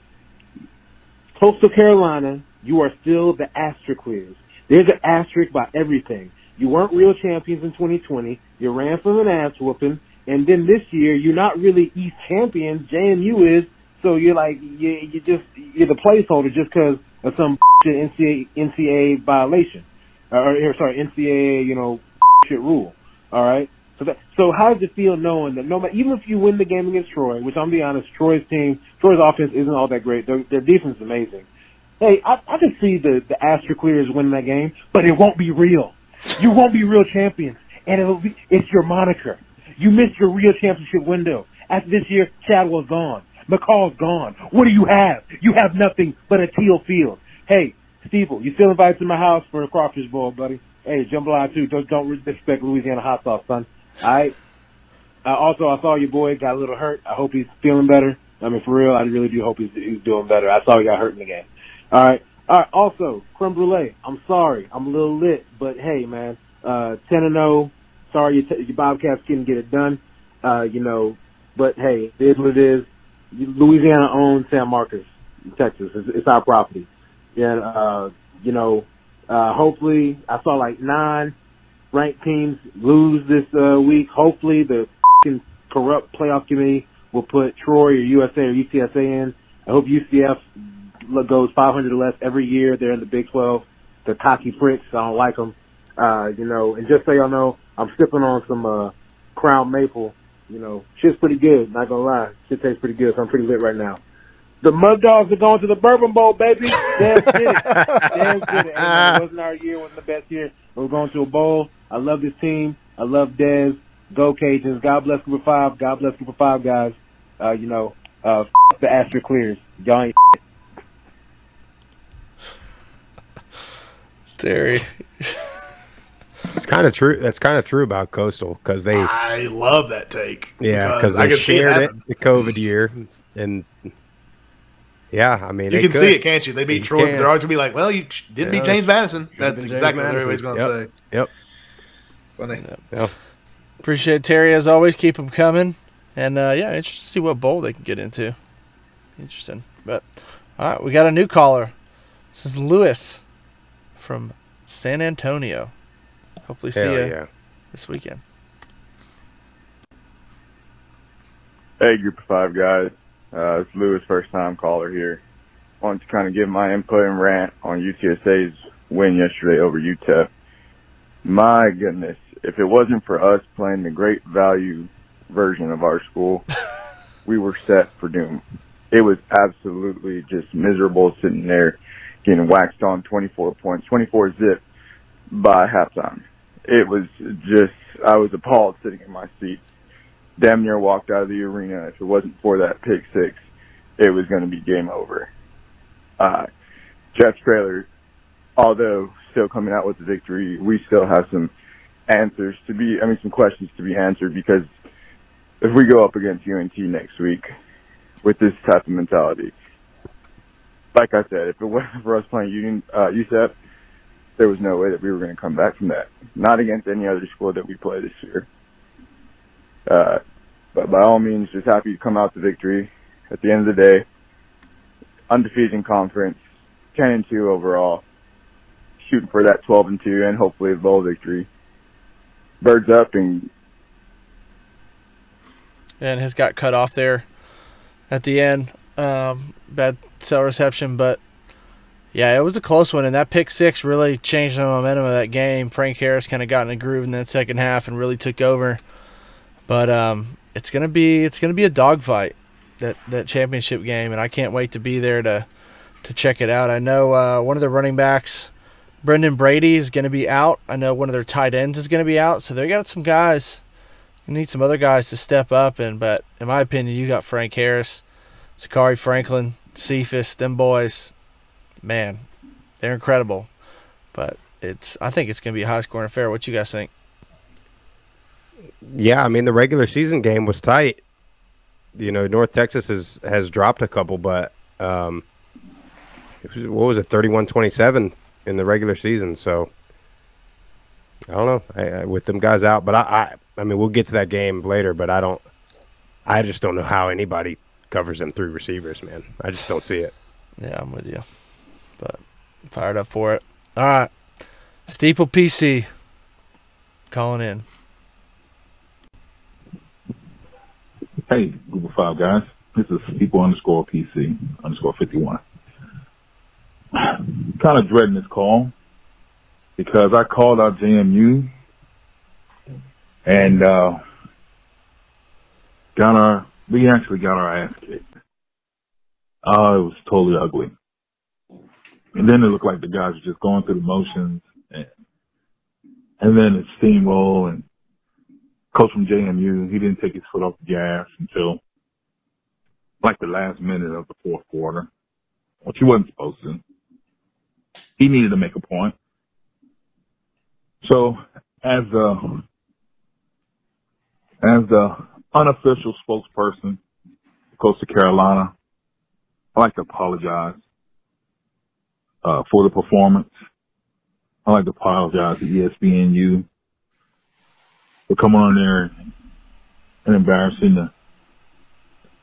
Coastal Carolina, you are still the Astroclears. There's an asterisk by everything. You weren't real champions in 2020. You ran from an ass whooping. And then this year, you're not really East champions. JMU is. So you're like, you're the placeholder just because of some NCAA violation. NCAA, shit rule. All right? So how does it feel knowing that even if you win the game against Troy, which I'm being honest, Troy's offense isn't all that great. Their defense is amazing. Hey, I can see the Astroclears winning that game, but it won't be real. You won't be real champions, and it's your moniker. You missed your real championship window. After this year, Chadwell's gone. McCall's gone. What do you have? You have nothing but a teal field. Hey, Steeple, you still invited to my house for a crawfish bowl, buddy. Hey, jambalaya too. Don't disrespect Louisiana hot sauce, son. All right. Also, I saw your boy got a little hurt. I hope he's feeling better. I mean, for real, I really do hope he's doing better. I saw he got hurt in the game. All right. Also, creme brulee. I'm sorry. I'm a little lit, but hey, man, 10-0. Sorry your Bobcats couldn't get it done. But hey, it is what it is. Louisiana owns San Marcos, Texas. It's our property. And, hopefully I saw like 9 ranked teams lose this week. Hopefully the corrupt playoff committee will put Troy or USA or UTSA in. I hope UCF goes 500 or less every year. They're in the Big 12. They're cocky pricks. I don't like them. And just so y'all know, I'm sipping on some Crown Maple. Shit's pretty good. Not gonna lie, shit tastes pretty good. So I'm pretty lit right now. The Mud Dogs are going to the Bourbon Bowl, baby. Damn good. Damn good. It wasn't our year. It wasn't the best year. We're going to a bowl. I love this team. I love Dez. Go Cajuns. God bless Group of 5. God bless Group of 5 guys. The Astroclears. Y'all ain't Terry. It's kind of true. That's kind of true about Coastal because I love that take. Yeah, because they shared it the COVID year, and yeah, I mean you can see it, can't you? They beat Troy. They're always gonna be like, "Well, you didn't beat James Madison." That's exactly what everybody's gonna say. Yep. Funny. Yep. Appreciate Terry as always. Keep them coming, and interested to see what bowl they can get into. Interesting, but all right, we got a new caller. This is Lewis from San Antonio. Hopefully see you this weekend. Hey, Group of 5 guys. It's Lewis, first-time caller here. Wanted to kind of give my input and rant on UTSA's win yesterday over UTEP. My goodness, if it wasn't for us playing the great value version of our school, we were set for doom. It was absolutely just miserable sitting there getting waxed on 24 points, 24 zip by halftime. It was just, I was appalled sitting in my seat. Damn near walked out of the arena. If it wasn't for that pick 6, it was going to be game over. Jeff Traylor, although still coming out with the victory, we still have some some questions to be answered, because if we go up against UNT next week with this type of mentality, like I said, if it wasn't for us playing UTEP, there was no way that we were going to come back from that. Not against any other school that we play this year. But by all means, just happy to come out to victory. At the end of the day, undefeated in conference, 10-2 overall. shooting for that 12-2 and hopefully a bowl victory. Birds up and his got cut off there at the end. Bad cell reception, but yeah, it was a close one, and that pick six really changed the momentum of that game. Frank Harris kind of got in a groove in that second half and really took over. But it's gonna be a dogfight, that championship game, and I can't wait to be there to check it out. I know one of the running backs, Brendan Brady, is going to be out. I know one of their tight ends is going to be out, so they got some guys. You need some other guys to step up, but in my opinion, you got Frank Harris, Zachary Franklin, Cephas, them boys. Man, they're incredible. But I think it's going to be a high-scoring affair. What you guys think? Yeah, I mean, the regular season game was tight. You know, North Texas has dropped a couple, but what was it, 31-27 in the regular season? So I don't know, with them guys out. But I mean, we'll get to that game later. But I just don't know how anybody covers them three receivers, man. I just don't see it. Yeah, I'm with you. But I'm fired up for it. All right, Steeple PC calling in. Hey, Group of Five guys. This is Steeple_PC_51. Kind of dreading this call because I called out JMU and we actually got our ass kicked. It was totally ugly. And then it looked like the guys were just going through the motions and then it steamroll, and coach from JMU, he didn't take his foot off the gas until like the last minute of the fourth quarter, which he wasn't supposed to. He needed to make a point. So as the unofficial spokesperson for Coastal Carolina, I like to apologize for the performance. I like to apologize to ESPNU for coming on there and embarrassing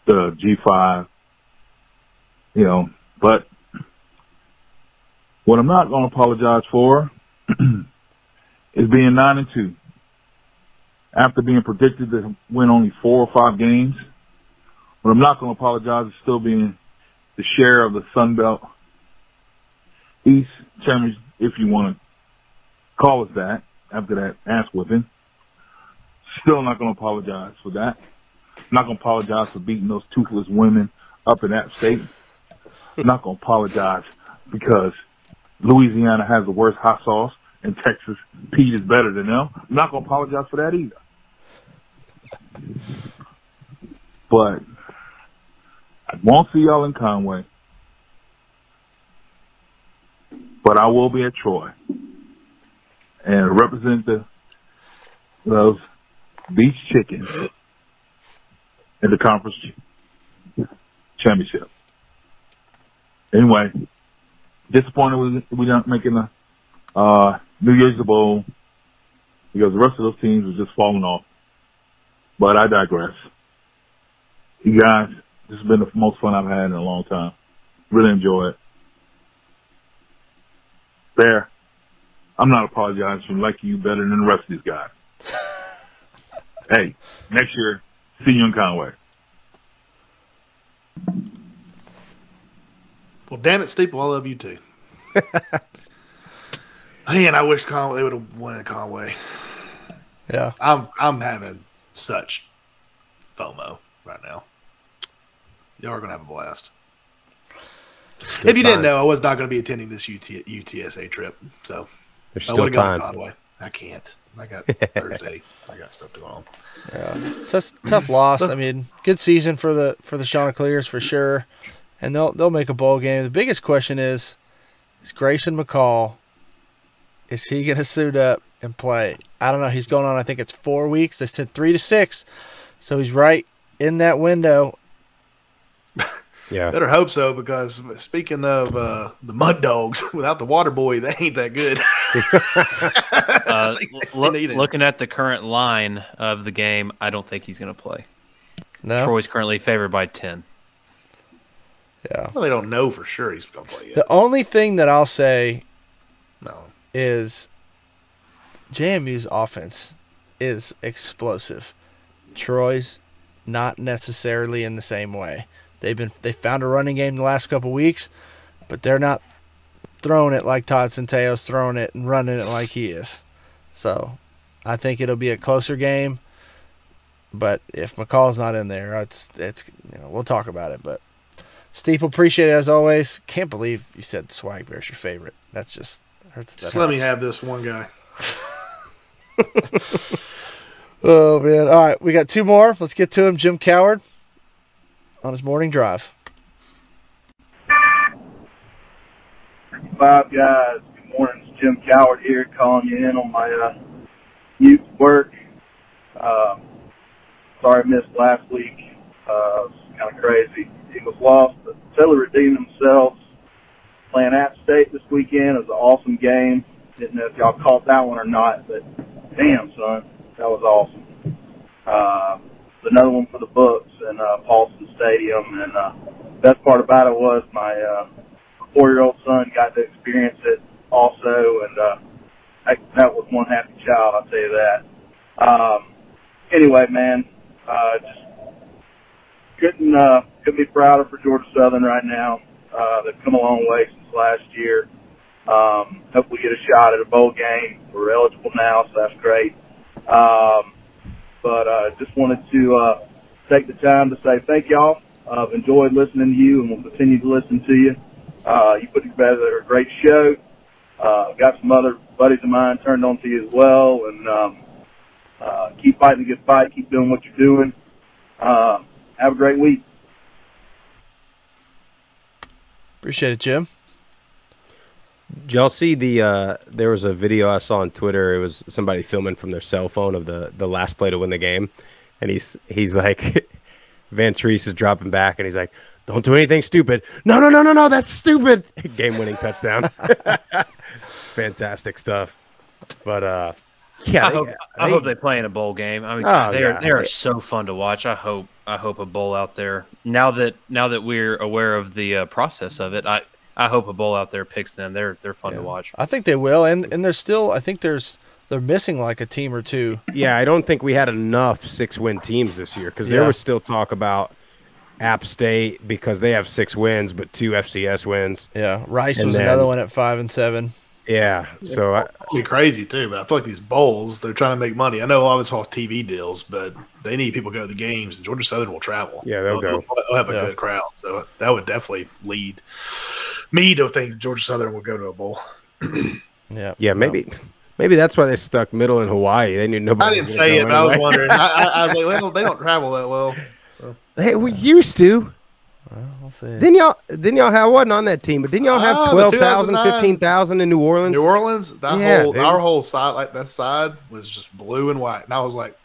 the G5, you know. But what I'm not going to apologize for is being 9-2. After being predicted to win only 4 or 5 games, what I'm not going to apologize is still being the share of the Sun Belt East Championship, if you want to call it that, after that ass whipping. Still not going to apologize for that. Not going to apologize for beating those toothless women up in App State. Not going to apologize because Louisiana has the worst hot sauce and Texas Pete is better than them. I'm not going to apologize for that either. But I won't see y'all in Conway. But I will be at Troy and represent those Beach Chickens in the conference championship. Anyway, disappointed we not making the New Year's Bowl because the rest of those teams were just falling off. But I digress. You guys, this has been the most fun I've had in a long time. Really enjoy it. Bear, I'm not apologizing for liking you better than the rest of these guys. Hey, next year, see you in Conway. Well, damn it, Steeple, I love you too. Man, I wish Conway they would have won in Conway. Yeah, I'm having such FOMO right now. Y'all are gonna have a blast. If you didn't know, I was not going to be attending this UTSA trip, so there's I still would have gone time. to Conway. I can't. I got Thursday. I got stuff to go on. Yeah, it's a tough loss. I mean, good season for the Chanticleers for sure, and they'll make a bowl game. The biggest question is Grayson McCall, is he going to suit up and play? I don't know. He's going on, I think it's 4 weeks. They said 3 to 6, so he's right in that window. Yeah, better hope so, because speaking of the Mud Dogs, without the Water Boy, they ain't that good. Looking at the current line of the game, I don't think he's going to play. No? Troy's currently favored by 10. Yeah. Well, they don't know for sure he's going to play yet. The only thing that I'll say, no, is JMU's offense is explosive. Troy's not necessarily in the same way. They found a running game the last couple weeks, but they're not throwing it like Todd Centeo's throwing it and running it like he is. So I think it'll be a closer game. But if McCall's not in there, it's we'll talk about it. But Steve, appreciate it as always. Can't believe you said Swag Bear's your favorite. That's just hurts. Just let me have this one guy. Oh man! All right, we got two more. Let's get to him. Jim Coward on his morning drive. Five guys. Good morning. It's Jim Coward here, calling you in on my youth work. Sorry I missed last week. It was kind of crazy. Eagles lost, but totally redeemed themselves. Playing App State this weekend. It was an awesome game. Didn't know if y'all caught that one or not, but damn, son, that was awesome. Another one for the books in Paulson Stadium, and best part about it was my 4-year-old son got to experience it also, and that was one happy child, I'll tell you that. Anyway, man, just couldn't be prouder for Georgia Southern right now. They've come a long way since last year. Hope we get a shot at a bowl game. We're eligible now, so that's great. But just wanted to take the time to say thank y'all. I've enjoyed listening to you, and will continue to listen to you. You put together a great show. I've got some other buddies of mine turned on to you as well, and keep fighting a good fight. Keep doing what you're doing. Have a great week. Appreciate it, Jim. Did y'all see there was a video I saw on Twitter. It was somebody filming from their cell phone of the last play to win the game. And he's like, Van Treese is dropping back, and he's like, don't do anything stupid. No, that's stupid. Game-winning touchdown. It's fantastic stuff. But, yeah. I hope they play in a bowl game. I mean, they are so fun to watch. I hope a bowl out there. Now that we're aware of the process of it, I hope a bowl out there picks them. They're fun to watch. I think they will, and there's still. I think they're missing like a team or two. Yeah, I don't think we had enough 6-win teams this year because there was still talk about App State because they have 6 wins but 2 FCS wins. Yeah, Rice was another one at 5-7. Yeah, so it'd be crazy too. But I feel like these bowls, they're trying to make money. I know a lot of it's all TV deals, but they need people to go to the games. And Georgia Southern will travel. Yeah, they'll go. They'll have a good crowd, so that would definitely lead me to think Georgia Southern will go to a bowl. Yeah, maybe that's why they stuck middle in Hawaii. They knew nobody. I didn't say it, but I was wondering. I was like, well, they don't travel that well. So. Hey, we used to. Well, we'll see. Didn't y'all have wasn't on that team, but didn't y'all have 12,000, 15,000 in New Orleans? New Orleans, our whole side, like that side, was just blue and white, and I was like,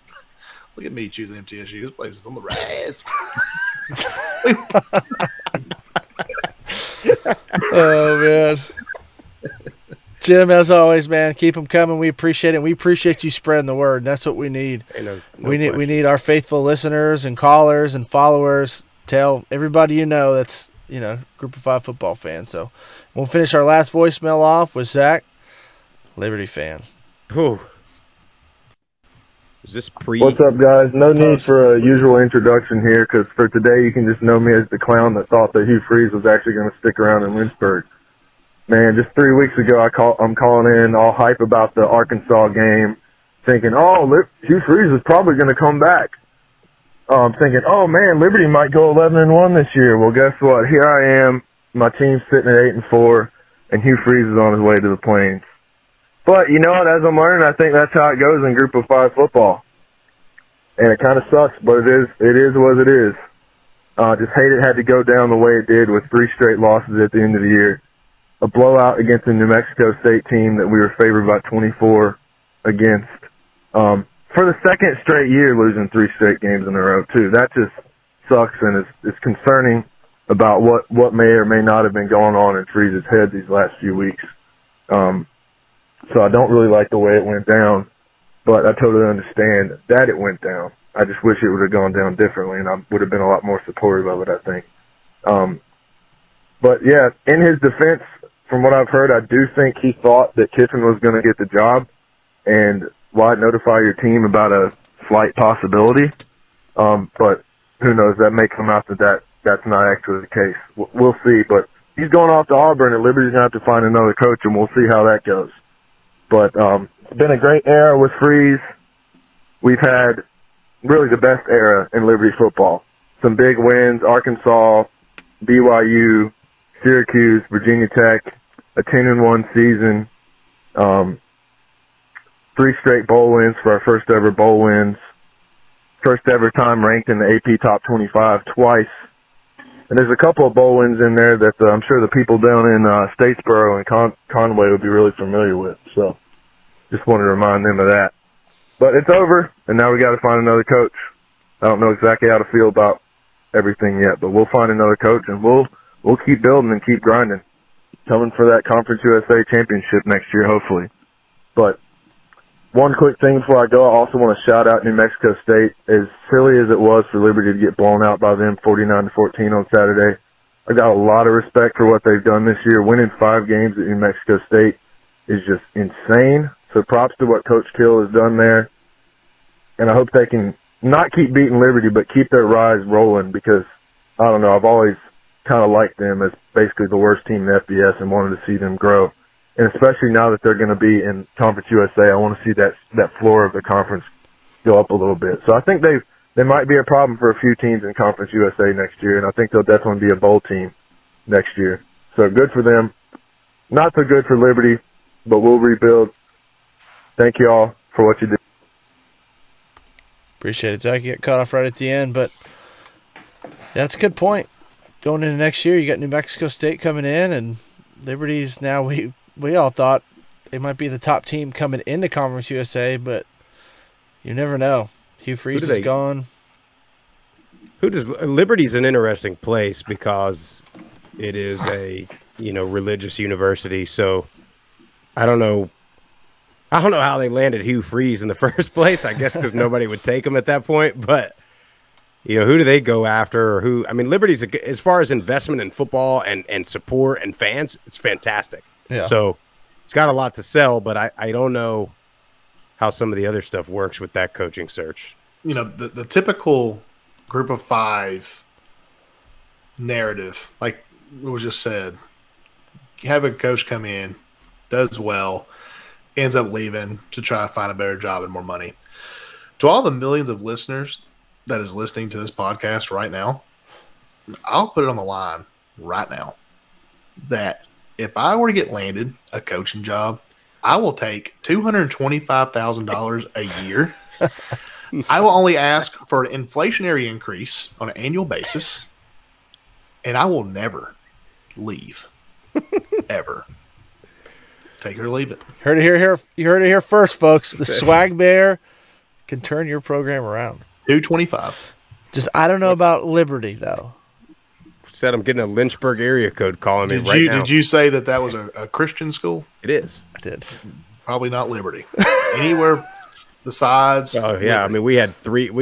look at me choosing MTSU. This place is on the rise. Oh man, Jim, as always, man, keep them coming. We appreciate it. We appreciate you spreading the word. That's what we need. We need our faithful listeners and callers and followers. Tell everybody you know that's Group of 5 football fans. So we'll finish our last voicemail off with Zach, Liberty fan. Whew. Is this pre? What's up, guys? No need for a usual introduction here, because for today you can just know me as the clown that thought that Hugh Freeze was actually going to stick around in Lynchburg. Man, just 3 weeks ago I'm calling in all hype about the Arkansas game, thinking, Hugh Freeze is probably going to come back. Thinking, oh man, Liberty might go 11-1 this year. Well, guess what? Here I am. My team's sitting at 8-4, and Hugh Freeze is on his way to the Plains. But you know what? As I'm learning, I think that's how it goes in Group of 5 football. And it kind of sucks, but it is what it is. Just hate it had to go down the way it did with 3 straight losses at the end of the year. A blowout against the New Mexico State team that we were favored by 24 against. For the second straight year, losing 3 straight games in a row, too. That just sucks and is concerning about what may or may not have been going on in Freeze's head these last few weeks. So I don't really like the way it went down, but I totally understand that it went down. I just wish it would have gone down differently, and I would have been a lot more supportive of it, I think. But, yeah, in his defense, from what I've heard, I do think he thought that Kiffin was going to get the job, and why notify your team about a slight possibility? But who knows? That may come out that's not actually the case. We'll see. But he's going off to Auburn, and Liberty's going to have to find another coach, and we'll see how that goes. But it's been a great era with Freeze. We've had really the best era in Liberty football. Some big wins: Arkansas, BYU, Syracuse, Virginia Tech, a 10-1 season, 3 straight bowl wins for our first ever bowl wins, first ever time ranked in the AP Top 25 twice. And there's a couple of bowl wins in there that I'm sure the people down in Statesboro and Conway would be really familiar with. So just wanted to remind them of that. But it's over, and now we got to find another coach. I don't know exactly how to feel about everything yet, but we'll find another coach, and we'll keep building and keep grinding. Coming for that Conference USA championship next year, hopefully. But one quick thing before I go, I also want to shout out New Mexico State. As silly as it was for Liberty to get blown out by them 49-14 on Saturday, I got a lot of respect for what they've done this year. Winning 5 games at New Mexico State is just insane. So props to what Coach Kill has done there. And I hope they can not keep beating Liberty, but keep their rise rolling, because, I don't know, I've always kind of liked them as basically the worst team in the FBS and wanted to see them grow. And especially now that they're going to be in Conference USA, I want to see that floor of the conference go up a little bit. So I think they might be a problem for a few teams in Conference USA next year, and I think they'll definitely be a bowl team next year. So good for them. Not so good for Liberty, but we'll rebuild. Thank you all for what you do. Appreciate it, Zach. You get cut off right at the end, but yeah, that's a good point. Going into next year, you got New Mexico State coming in, and Liberty's now, we all thought they might be the top team coming into Conference USA, but you never know. Hugh Freeze is gone. Liberty's an interesting place because it is a religious university. So I don't know how they landed Hugh Freeze in the first place. I guess because nobody would take him at that point. But who do they go after? Or who? I mean, Liberty's, as far as investment in football and support and fans, it's fantastic. Yeah. So it's got a lot to sell, but I don't know how some of the other stuff works with that coaching search. The typical group of 5 narrative, like what was just said, have a coach come in, does well, ends up leaving to try to find a better job and more money. To all the millions of listeners that is listening to this podcast right now, I'll put it on the line right now that if I were to get landed a coaching job, I will take $225,000 a year. I will only ask for an inflationary increase on an annual basis, and I will never leave. Ever. Take it or leave it. You heard it here first, folks. The Swag Bear can turn your program around. 225. Just, I don't know about Liberty, though. Said I'm getting a Lynchburg area code calling me right now. Did you say that was a Christian school? It is. I did. Probably not Liberty. Anywhere besides. Oh, Liberty. yeah. I mean, we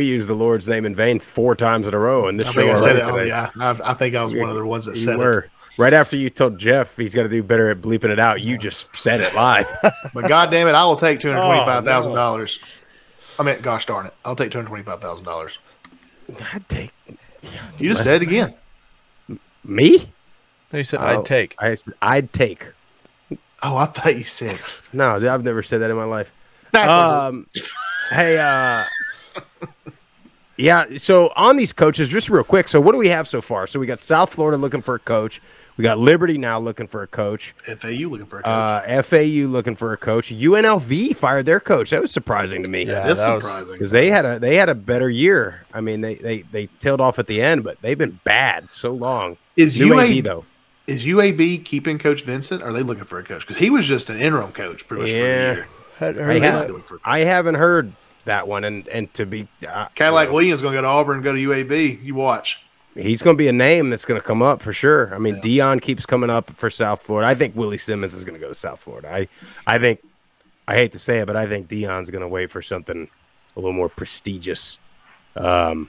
used the Lord's name in vain 4 times in a row in this show. I said it. Oh, yeah. I think I was one of the ones that said it. Right after you told Jeff he's got to do better at bleeping it out, you just said it live. But God damn it, I will take $225,000. I mean, gosh darn it, I'll take $225,000. I'd take. You just said it again. Me? No, you said I'd take. I'd take. Oh, I thought you said. No, I've never said that in my life. Hey, yeah, so on these coaches, just real quick, so what do we have so far? So we got South Florida looking for a coach. We got Liberty now looking for a coach. FAU looking for a coach. FAU looking for a coach. UNLV fired their coach. That was surprising to me. Yeah, that's surprising. Because they had a better year. I mean, they tailed off at the end, but they've been bad so long. Is UAB, though? Is UAB keeping Coach Vincent, or are they looking for a coach? Because he was just an interim coach pretty much for the year. I haven't heard that one, and to be Cadillac Williams going to go to Auburn and go to UAB. You watch. He's going to be a name that's going to come up for sure. I mean, Dion keeps coming up for South Florida. I think Willie Simmons is going to go to South Florida. I think, I hate to say it, but I think Dion's going to wait for something a little more prestigious. The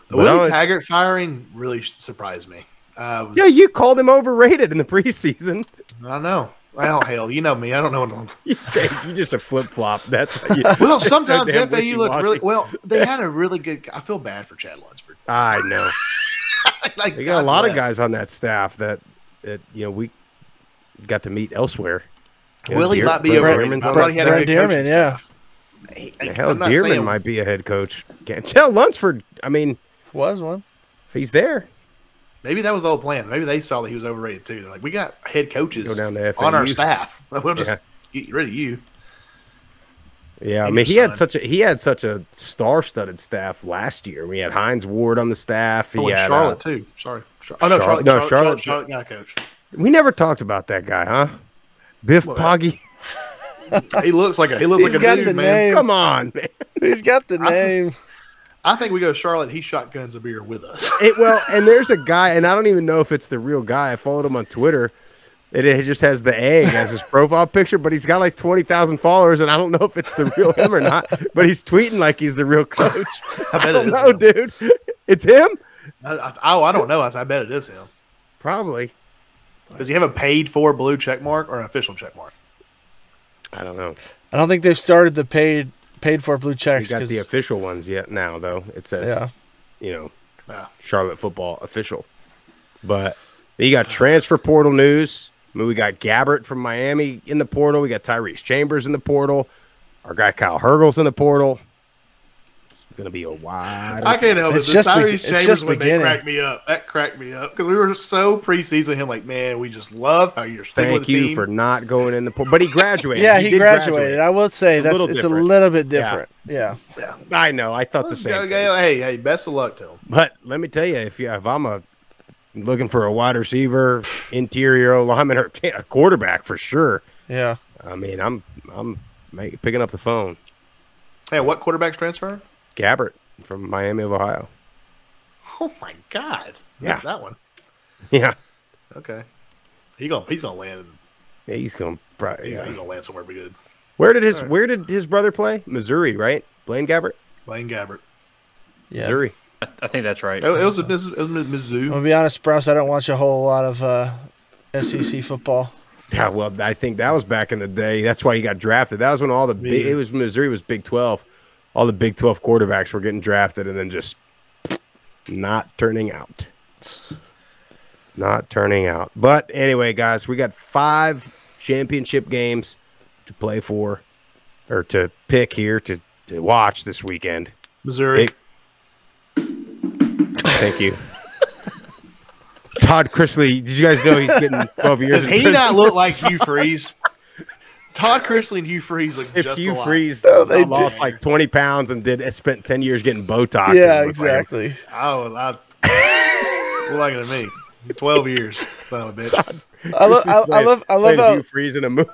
Willie Taggart firing really surprised me. Yeah, you called him overrated in the preseason. I know. Well, hell, you know me. I don't know what I'm. You just a flip flop. That's how you, well. Sometimes damn FAU looked really wishy-washy. well. They had a really good. I feel bad for Chad Lunsford. I know. Like, We got a God lot of bless. guys on that staff that we got to meet elsewhere. Willie might be Brent overrated. Dearman's I on thought that he had a Brent good coaching Dearman, yeah. staff. Hell, I'm not Dearman saying- might be a head coach. Chad Lunsford, I mean, Was one. if he's there, Maybe that was the whole plan. Maybe they saw that he was overrated too. They're like, we got head coaches Go down to on our FAU. staff. We'll just Yeah. get rid of you. yeah. I And mean, your he had such a star-studded staff last year. We had Hines Ward on the staff. He Oh, and had Charlotte too. Sorry. Oh no, Charlotte. Charlotte got coach. We never talked about that guy, huh? Biff Poggy. He looks like a He's like a got dude, the man. name. Come on, man. He's got the name. I think we go Charlotte. He shotguns a beer with us. Well, and there's a guy, and I don't even know if it's the real guy. I followed him on Twitter. It just has the egg as his profile picture, but he's got like 20,000 followers, and I don't know if it's the real him or not. But he's tweeting like he's the real coach. I bet don't it is know, him. dude. It's him? I don't know. I bet it is him. Probably. Does he have a paid for blue check mark or an official check mark? I don't know. I don't think they've started the paid for blue He checks. got 'cause- the official ones yet now, though. It says, Yeah. Charlotte football official. But you got transfer portal news. I mean, we got Gabbert from Miami in the portal. We got Tyrese Chambers in the portal. Our guy Kyle Hergel's in the portal. It's going to be a wide. I can't help it. It's The just Tyrese it's Chambers just when they beginning. cracked me up. That cracked me up because we were so preseason with him. Like, man, we just love how you're sticking with Thank the you team. for not going in the portal. But he graduated. Yeah, He he did graduated. I will say A that's little it's different. a little bit Yeah. different. Yeah. Yeah. I know. I thought the same thing. Hey, best of luck to him. But let me tell you, if I'm looking for a wide receiver, interior lineman, or a quarterback for sure. Yeah. I mean, I'm picking up the phone. Hey, what quarterback's transferring? Gabbert from Miami of Ohio. Oh my God, Yeah. missed that one. Yeah, Okay, he's gonna land. he's going. He's Yeah. gonna land somewhere good. Where did his brother play? Missouri, right? Blaine Gabbert, Blaine Gabbert. Yeah. Missouri. I think that's right. It was Mizzou. I'll be honest, Sprouse, I don't watch a whole lot of SEC football. Yeah, well, I think that was back in the day. That's why he got drafted. That was when all the big. It was Missouri was Big 12. All the Big 12 quarterbacks were getting drafted and then just not turning out. Not turning out. But anyway, guys, we got 5 championship games to play for, or to pick here to watch this weekend. Missouri. Thank you. Todd Chrisley, did you guys know he's getting 12 years? Does in he prison? not look like Hugh Freeze? Todd Chrisley and Hugh Freeze look If just Hugh alike. Freeze they lost like 20 pounds and spent 10 years getting Botox. Yeah, it would look like him. exactly. Oh, look like it to me. 12 years, son of a bitch. I love Played how Hugh Freeze in a movie.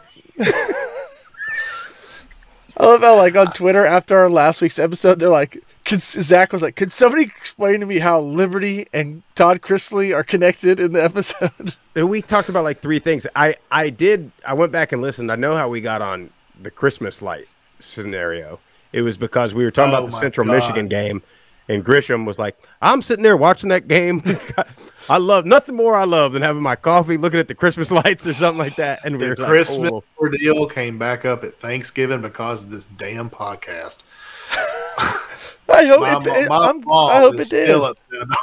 I love how, like, on Twitter after our last week's episode, they're like, Zach was like, "Could somebody explain to me how Liberty and Todd Chrisley are connected in the episode?" We talked about like 3 things. I went back and listened. I know how we got on the Christmas light scenario. It was because we were talking about the my Central God. Michigan game, and Grisham was like, "I'm sitting there watching that game. I love nothing more. I love than having my coffee, looking at the Christmas lights or something like that." And we The were Christmas like, "Oh." ordeal came back up at Thanksgiving because of this damn podcast. I hope My it. mom I hope is it did. still upset about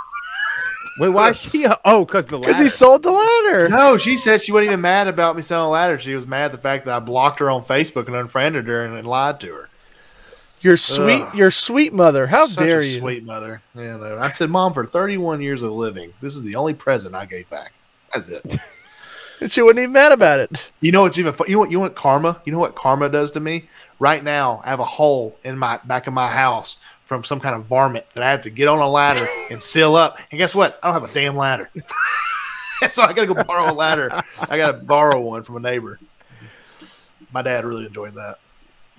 Wait, why is she? Oh, because Because he sold the ladder. No, she said she wasn't even mad about me selling a ladder. She was mad at the fact that I blocked her on Facebook and unfriended her and lied to her. Your sweet mother. How Such dare a you? sweet mother. Yeah, no. I said, Mom, for 31 years of living, this is the only present I gave back. That's it. And she wasn't even mad about it. You know what's even fun? You know what karma? You know what karma does to me? Right now, I have a hole in my back of my house from some kind of varmint that I had to get on a ladder and seal up. And guess what? I don't have a damn ladder. So I got to go borrow a ladder. I got to borrow one from a neighbor. My dad really enjoyed that.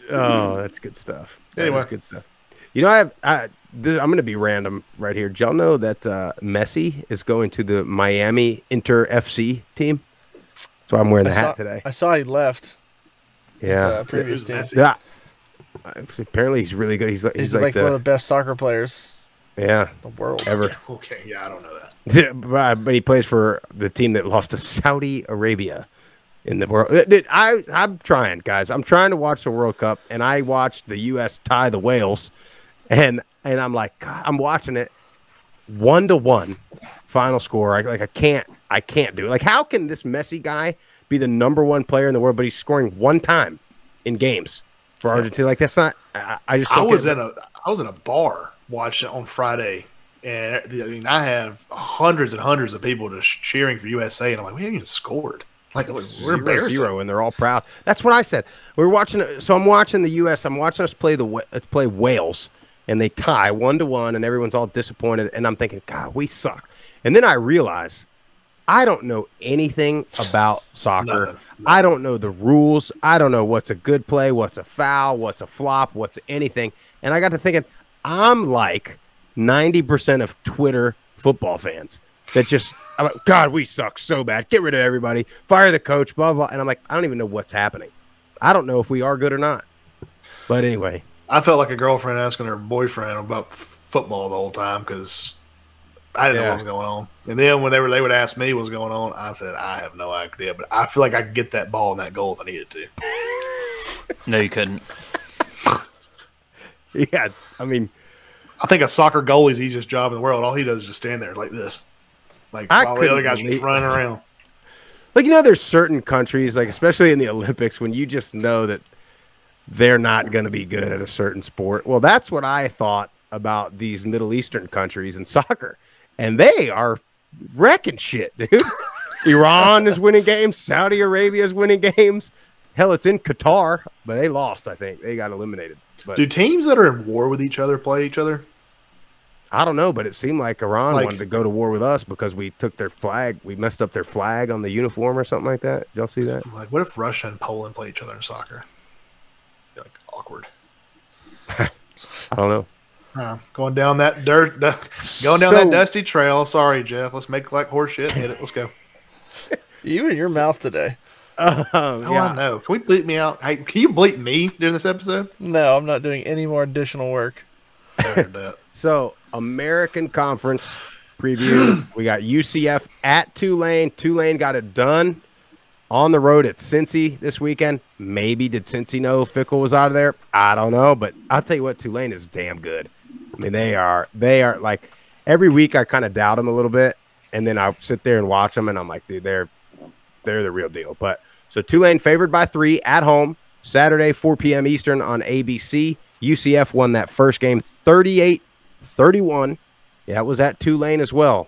Oh, that's good stuff. Anyway. That is good stuff. You know, I'm going to be random right here. Did y'all know that Messi is going to the Miami Inter FC team? So I'm wearing the hat today. I saw he left. Yeah. His, previous team. Yeah. Apparently, he's really good. He's like one of the best soccer players. Yeah. The world. Ever. Yeah, okay, yeah, I don't know that. But he plays for the team that lost to Saudi Arabia in the world. Dude, I'm trying, guys. I'm trying to watch the World Cup, and I watched the U.S. tie the Wales, and I'm like, God, I'm watching it 1-1 final score. I can't do it. Like, how can this Messi guy be the number 1 player in the world, but he's scoring 1 time in games for Argentina? Like, that's not. I just. I was in a bar watching it on Friday, and I mean, I have hundreds and hundreds of people just cheering for USA, and I'm like, we haven't even scored. Like, we're embarrassing. 0-0, and they're all proud. That's what I said. We're watching. So I'm watching the U.S. I'm watching us play Wales, and they tie 1-1, and everyone's all disappointed. And I'm thinking, God, we suck. And then I realize I don't know anything about soccer. Nothing. I don't know the rules. I don't know what's a good play, what's a foul, what's a flop, what's anything. And I got to thinking, I'm like 90% of Twitter football fans that just, I'm like, God, we suck so bad. Get rid of everybody. Fire the coach, blah, blah. And I'm like, I don't even know what's happening. I don't know if we are good or not. But anyway. I felt like a girlfriend asking her boyfriend about football the whole time because I didn't know what was going on. And then when they would ask me what was going on, I said, I have no idea. But I feel like I could get that ball and that goal if I needed to. No, you couldn't. Yeah, I mean, I think a soccer goalie's the easiest job in the world. All he does is just stand there like this. Like, while the other guys are just running around. Like, there's certain countries, like especially in the Olympics, when you just know that they're not going to be good at a certain sport. Well, that's what I thought about these Middle Eastern countries in soccer. And they are wrecking shit, dude. Iran is winning games. Saudi Arabia is winning games. Hell, it's in Qatar, but they lost, I think. They got eliminated. But do teams that are in war with each other play each other? I don't know, but it seemed like Iran wanted to go to war with us because we took their flag. We messed up their flag on the uniform or something like that. Did y'all see that? Like, what if Russia and Poland play each other in soccer? Be like awkward. I don't know. Going down that that dusty trail. Sorry, Jeff. Let's make like horse shit. Hit it. Let's go. You in your mouth today. I know. Can we bleep me out? Hey, can you bleep me during this episode? No, I'm not doing any more additional work. So, American Conference preview. We got UCF at Tulane. Tulane got it done on the road at Cincy this weekend. Maybe did Cincy know Fickle was out of there? I don't know, but I'll tell you what, Tulane is damn good. I mean, they are like every week I kind of doubt them a little bit, and then I sit there and watch them, and I'm like, dude, they're the real deal. But so Tulane favored by 3 at home Saturday, 4 p.m. Eastern on ABC. UCF won that first game 38-31. Yeah, it was at Tulane as well.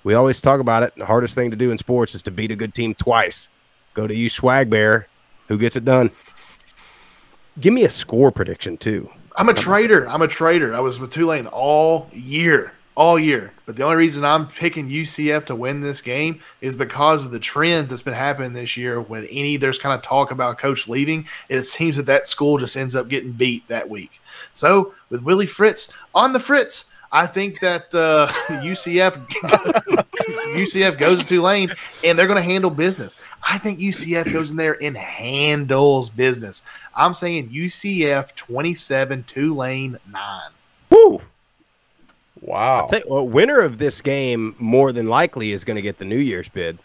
We always talk about it. The hardest thing to do in sports is to beat a good team twice. Go to you, Swag Bear. Who gets it done? Give me a score prediction, too. I'm a traitor. I was with Tulane all year. But the only reason I'm picking UCF to win this game is because of the trends that's been happening this year. When there's kind of talk about coach leaving, it seems that school just ends up getting beat that week. So with Willie Fritz on the Fritz, I think that UCF goes to Tulane and they're going to handle business. I think UCF goes in there and handles business. I'm saying UCF 27, Tulane 9. Woo! Wow. I'll tell you, winner of this game more than likely is going to get the New Year's bid.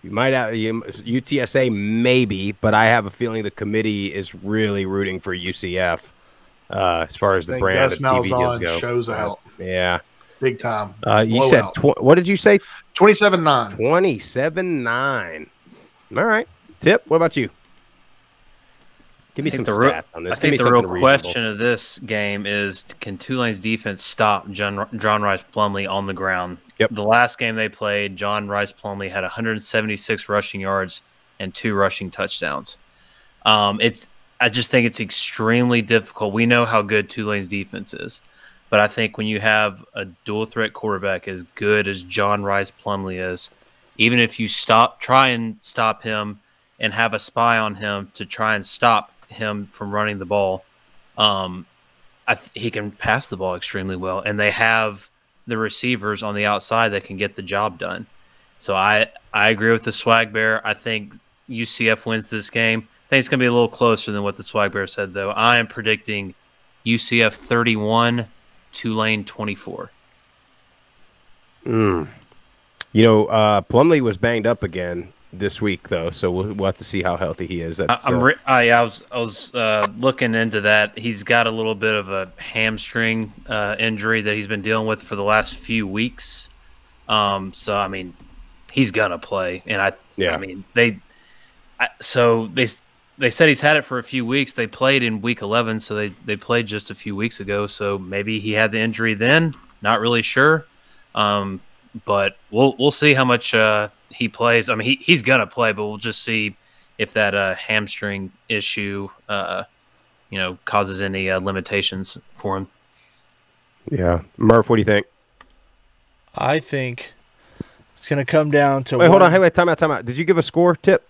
You might have UTSA maybe, but I have a feeling the committee is really rooting for UCF as far as the brand of TV deals go. Shows out. Yeah. Big time. You said what did you say? 27-9. 27-9. All right. Tip, what about you? Give me some stats on this. I think the real question of this game is, can Tulane's defense stop John Rice Plumlee on the ground? Yep. The last game they played, John Rice Plumlee had 176 rushing yards and 2 rushing touchdowns. I just think it's extremely difficult. We know how good Tulane's defense is, but I think when you have a dual threat quarterback as good as John Rice Plumlee is, even if you try and stop him and have a spy on him to try and stop him from running the ball, he can pass the ball extremely well, and they have the receivers on the outside that can get the job done. So I agree with the Swag Bear. I think UCF wins this game. I think it's going to be a little closer than what the Swag Bear said, though. I am predicting UCF 31, Tulane 24. You know, Plumlee was banged up again this week, though, so we'll have to see how healthy he is. I was looking into that. He's got a little bit of a hamstring injury that he's been dealing with for the last few weeks. So I mean, he's gonna play, and I mean they said he's had it for a few weeks. They played in week 11, so they played just a few weeks ago. So maybe he had the injury then. Not really sure. But we'll see how much he plays. I mean, he's gonna play, but we'll just see if that hamstring issue, causes any limitations for him. Yeah, Murph, what do you think? I think it's gonna come down to. Wait, hold on. Hey, wait, time out. Did you give a score tip?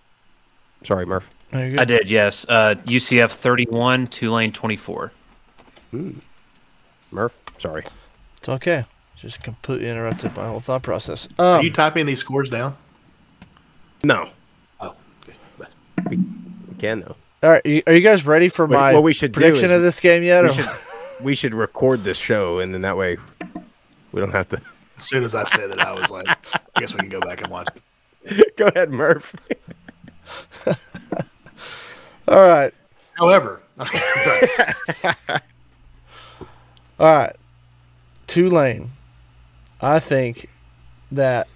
Sorry, Murph. I did. Yes. UCF 31, Tulane 24. Murph, sorry. It's okay. Just completely interrupted my whole thought process. Are you typing these scores down? No. Oh, okay. We can, though. All right. Are you guys ready for my prediction of this game yet? We should record this show, and then that way we don't have to. As soon as I said it, I was like, I guess we can go back and watch. Go ahead, Murph. All right. However. All right. Tulane. I think that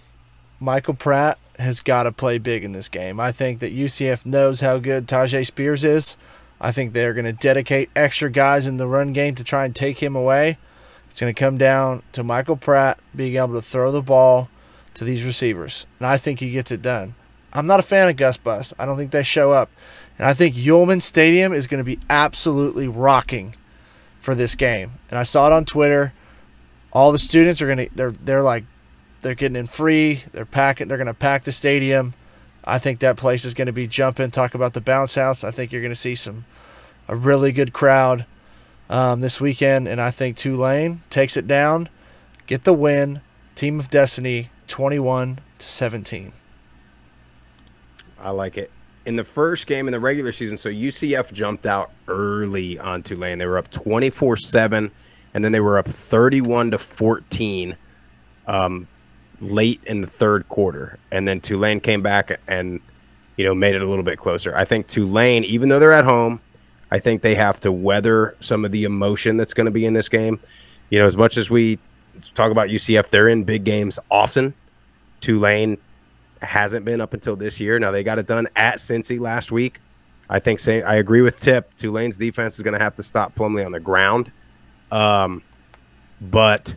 Michael Pratt has got to play big in this game. I think that UCF knows how good Tyjae Spears is. I think they're going to dedicate extra guys in the run game to try and take him away. It's going to come down to Michael Pratt being able to throw the ball to these receivers, and I think he gets it done. I'm not a fan of Gus Bus. I don't think they show up. And I think Yulman Stadium is going to be absolutely rocking for this game. And I saw it on Twitter. All the students are going to they're getting in free. They're going to pack the stadium. I think that place is going to be jumping. Talk about the bounce house. I think you're going to see a really good crowd this weekend, and I think Tulane takes it down, get the win. Team of Destiny 21-17. I like it. In the first game in the regular season, so UCF jumped out early on Tulane. They were up 24-7, and then they were up 31-14 late in the third quarter. And then Tulane came back and, made it a little bit closer. I think Tulane, even though they're at home, I think they have to weather some of the emotion that's going to be in this game. As much as we talk about UCF, they're in big games often. Tulane hasn't been up until this year. Now, they got it done at Cincy last week. I agree with Tip. Tulane's defense is going to have to stop Plumlee on the ground. But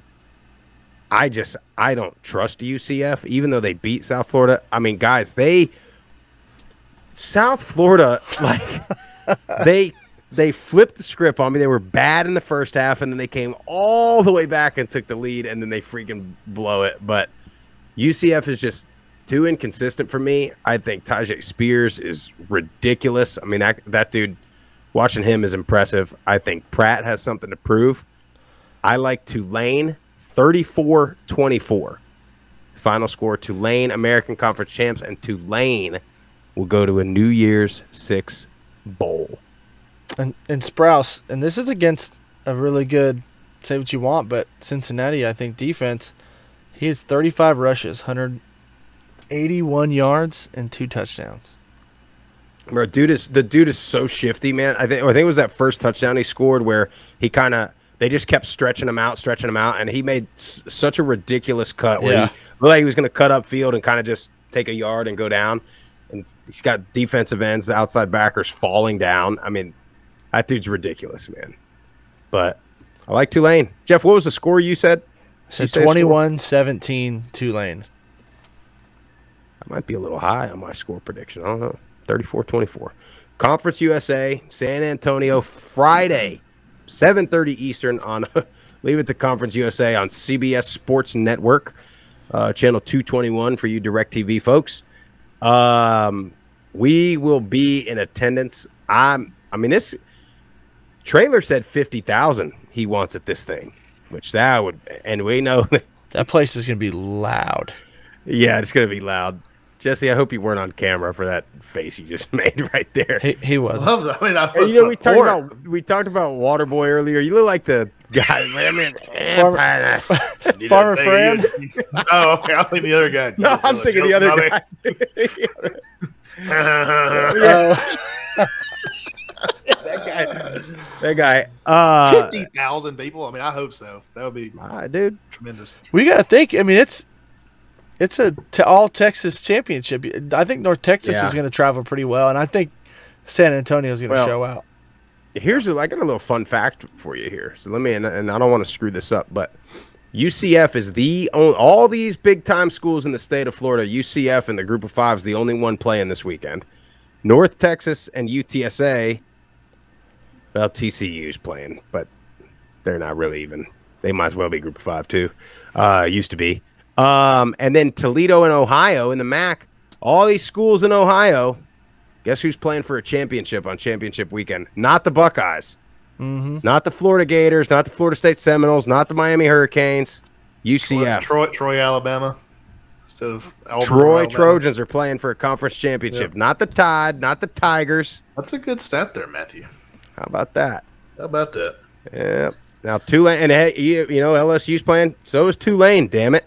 I don't trust UCF, even though they beat South Florida. I mean, guys, South Florida, they flipped the script on me. They were bad in the first half, and then they came all the way back and took the lead, and then they freaking blow it. But UCF is just too inconsistent for me. I think Tyjae Spears is ridiculous. I mean, that dude, watching him is impressive. I think Pratt has something to prove. I like Tulane 34-24. Final score, Tulane, American Conference champs, and Tulane will go to a New Year's Six bowl. And Sprouse, and this is against a really good, say what you want, but Cincinnati, I think, defense. He has 35 rushes, 181 yards, and 2 touchdowns. Bro, the dude is so shifty, man. I think it was that first touchdown he scored where he they just kept stretching him out, and he made such a ridiculous cut where he looked like he was going to cut upfield and kind of just take a yard and go down. And he's got defensive ends, outside backers falling down. I mean, that dude's ridiculous, man. But I like Tulane. Jeff, what was the score you said? So 21-17 Tulane. I might be a little high on my score prediction. I don't know. 34-24. Conference USA, San Antonio, Friday, 7:30 Eastern on Leave It to Conference USA on CBS Sports Network, channel 221 for you DirecTV folks. We will be in attendance. This trailer said 50,000 he wants at this thing, which that would, and we know that place is going to be loud. Yeah, it's going to be loud. Jesse, I hope you weren't on camera for that face you just made right there. He was. I mean, I You know, we talked about Waterboy earlier. You look like the guy. Farmer Fran. Oh, okay. I was thinking the other guy. No, I'm thinking the other guy. That guy. 50,000 people. I mean, I hope so. That would be dude, tremendous. We got to think. I mean, it's a all Texas championship. I think North Texas is going to travel pretty well, and I think San Antonio is going to show out. I got a little fun fact for you here. So let me, and I don't want to screw this up, but UCF is all these big time schools in the state of Florida. UCF and the Group of Five is the only one playing this weekend. North Texas and UTSA. Well, TCU's playing, but they're not really even. They might as well be Group of Five too. Used to be. And then Toledo and Ohio in the MAC. All these schools in Ohio. Guess who's playing for a championship on championship weekend? Not the Buckeyes. Mm-hmm. Not the Florida Gators. Not the Florida State Seminoles. Not the Miami Hurricanes. UCF. Troy, Alabama. Instead of Troy Trojans are playing for a conference championship. Yep. Not the Tide. Not the Tigers. That's a good stat there, Matthew. How about that? Yeah. Now Tulane, and hey, you know LSU's playing. So is Tulane. Damn it.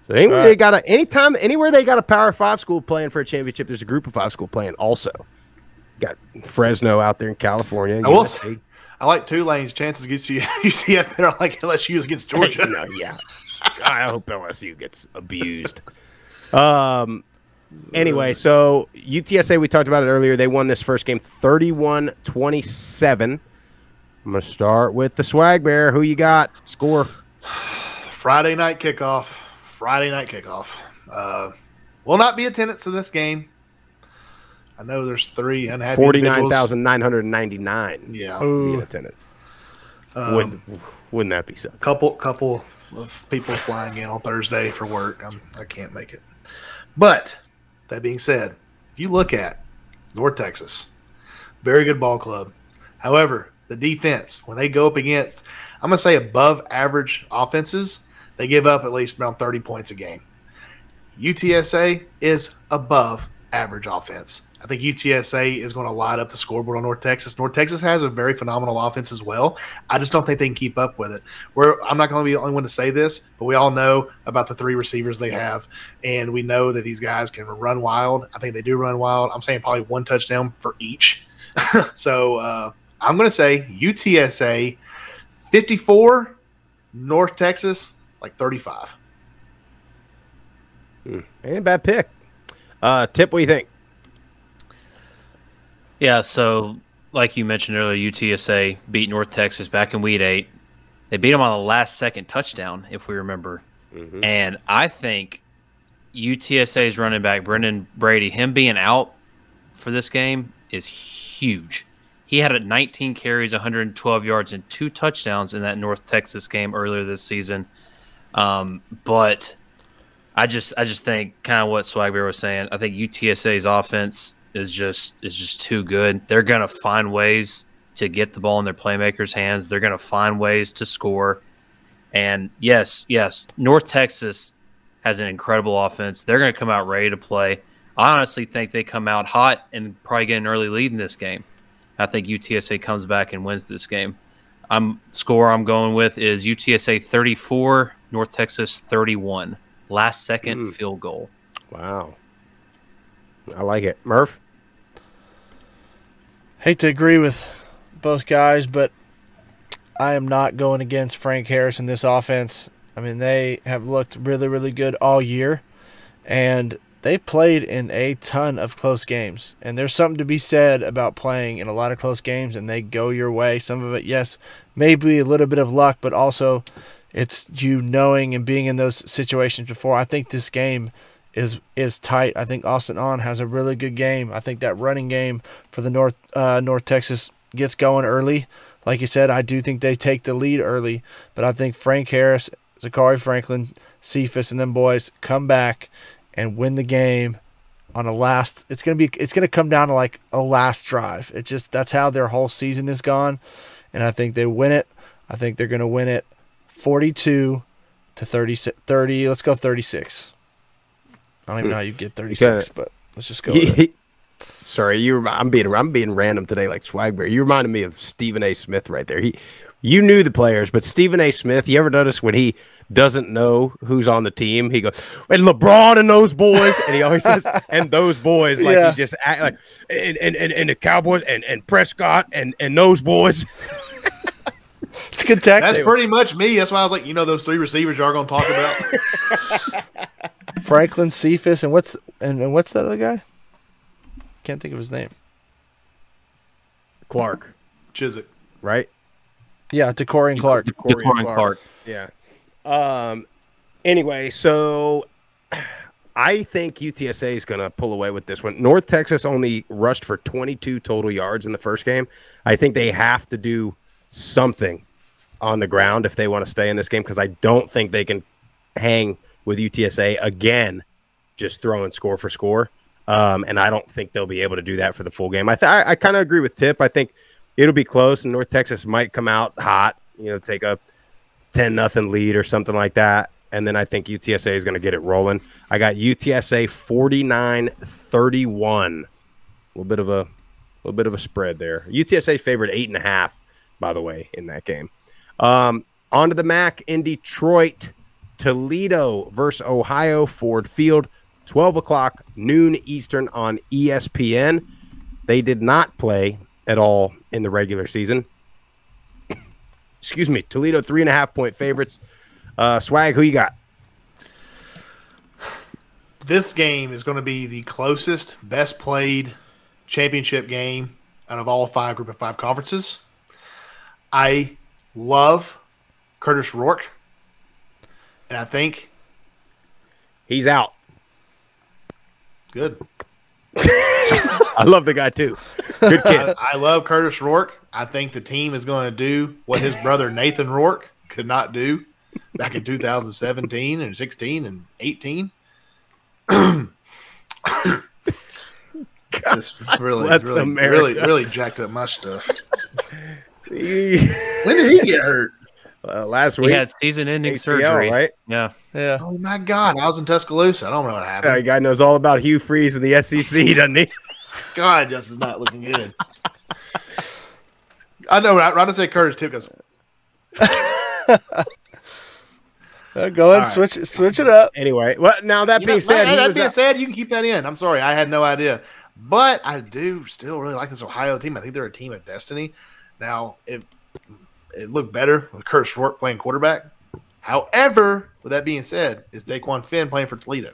So anywhere they got a Power 5 school playing for a championship, there's a Group of 5 school playing also. Got Fresno out there in California. I like Tulane's chances against UCF better. I like LSU's against Georgia. No, yeah. I hope LSU gets abused. Anyway, so UTSA, we talked about it earlier. They won this first game 31-27. I'm going to start with the Swag Bear. Who you got? Score. Friday night kickoff. Will not be attendance to this game. I know there's 3 unhappy 49,999. Yeah. In attendance. Wouldn't that be something? Couple of people flying in on Thursday for work. I can't make it. But that being said, if you look at North Texas, very good ball club. However, the defense, when they go up against, I'm going to say above average offenses, they give up at least around 30 points a game. UTSA is above average offense. I think UTSA is going to light up the scoreboard on North Texas. North Texas has a very phenomenal offense as well. I just don't think they can keep up with it. I'm not going to be the only one to say this, but we all know about the 3 receivers they have, and we know that these guys can run wild. I think they do run wild. I'm saying probably 1 touchdown for each. So I'm going to say UTSA 54, North Texas like 35. Ain't a bad pick. Tip, what do you think? Yeah, so like you mentioned earlier, UTSA beat North Texas back in Week 8. They beat them on the last-second touchdown, if we remember. Mm-hmm. And I think UTSA's running back, Brendan Brady, him being out for this game is huge. He had 19 carries, 112 yards, and 2 touchdowns in that North Texas game earlier this season. But I just think kind of what Swagbear was saying. I think UTSA's offense is just too good. They're going to find ways to get the ball in their playmakers' hands. They're going to find ways to score. And yes, North Texas has an incredible offense. They're going to come out ready to play. I honestly think they come out hot and probably get an early lead in this game. I think UTSA comes back and wins this game. Score I'm going with is UTSA 34, North Texas 31. Last second field goal. Wow. I like it. Murph? Hate to agree with both guys, but I am not going against Frank Harris in this offense. I mean, they have looked really, really good all year, and they've played in a ton of close games. And there's something to be said about playing in a lot of close games, and they go your way. Some of it, yes, maybe a little bit of luck, but also it's you knowing and being in those situations before. I think this game is tight. I think Austin On has a really good game. I think that running game for the North Texas gets going early. Like you said, I do think they take the lead early, but I think Frank Harris, Zachary Franklin, Cephas, and them boys come back and win the game on a last. It's gonna come down to like a last drive. That's how their whole season is gone, and I think they win it. I think they're gonna win it 42 to 30. Let's go 36. I don't even know how you get 36, but let's just go with it. Sorry, I'm being random today, like Swagberry. You reminded me of Stephen A. Smith right there. You knew the players, but Stephen A. Smith, you ever notice when he doesn't know who's on the team, he goes, and LeBron and those boys, and he always says, and those boys, like he just act like, and the Cowboys, and Prescott, and those boys. It's good tech. That's pretty much me. That's why I was like, those three receivers y'all gonna talk about. Franklin, Cephas, and what's that other guy? Can't think of his name. Clark. Chiswick. Right? Yeah, Decorian Clark. Decorian Clark. Yeah. Anyway, so I think UTSA is going to pull away with this one. North Texas only rushed for 22 total yards in the first game. I think they have to do something on the ground if they want to stay in this game, because I don't think they can hang with UTSA again, just throwing score for score. And I don't think they'll be able to do that for the full game. I kind of agree with Tip. I think it'll be close, and North Texas might come out hot, take a 10-0 lead or something like that. And then I think UTSA is going to get it rolling. I got UTSA 49-31. A little bit of a spread there. UTSA favored 8.5, by the way, in that game. On to the MAC in Detroit. Toledo versus Ohio, Ford Field. 12 o'clock, noon Eastern on ESPN. They did not play at all in the regular season. Excuse me. Toledo 3.5-point favorites. Swag, who you got? This game is going to be the closest, best played championship game out of all 5 Group of 5 conferences. I love Curtis Rourke, and I think he's out. Good. I love the guy too. Good kid. I love Curtis Rourke. I think the team is going to do what his brother Nathan Rourke could not do back in 2017 and 16 and 18. This really jacked up my stuff. When did he get hurt? Last week. He had season-ending surgery, right? Yeah. Oh my God, I was in Tuscaloosa. I don't know what happened. The guy knows all about Hugh Freeze and the SEC, doesn't he? God, this is not looking good. I know. Right to say Curtis too, goes. Go ahead, switch it up. Anyway, well, now that being said, you can keep that in. I'm sorry, I had no idea, but I do still really like this Ohio team. I think they're a team of destiny. Now, it looked better with Curtis Rourke playing quarterback. However, with that being said, is Daquan Finn playing for Toledo?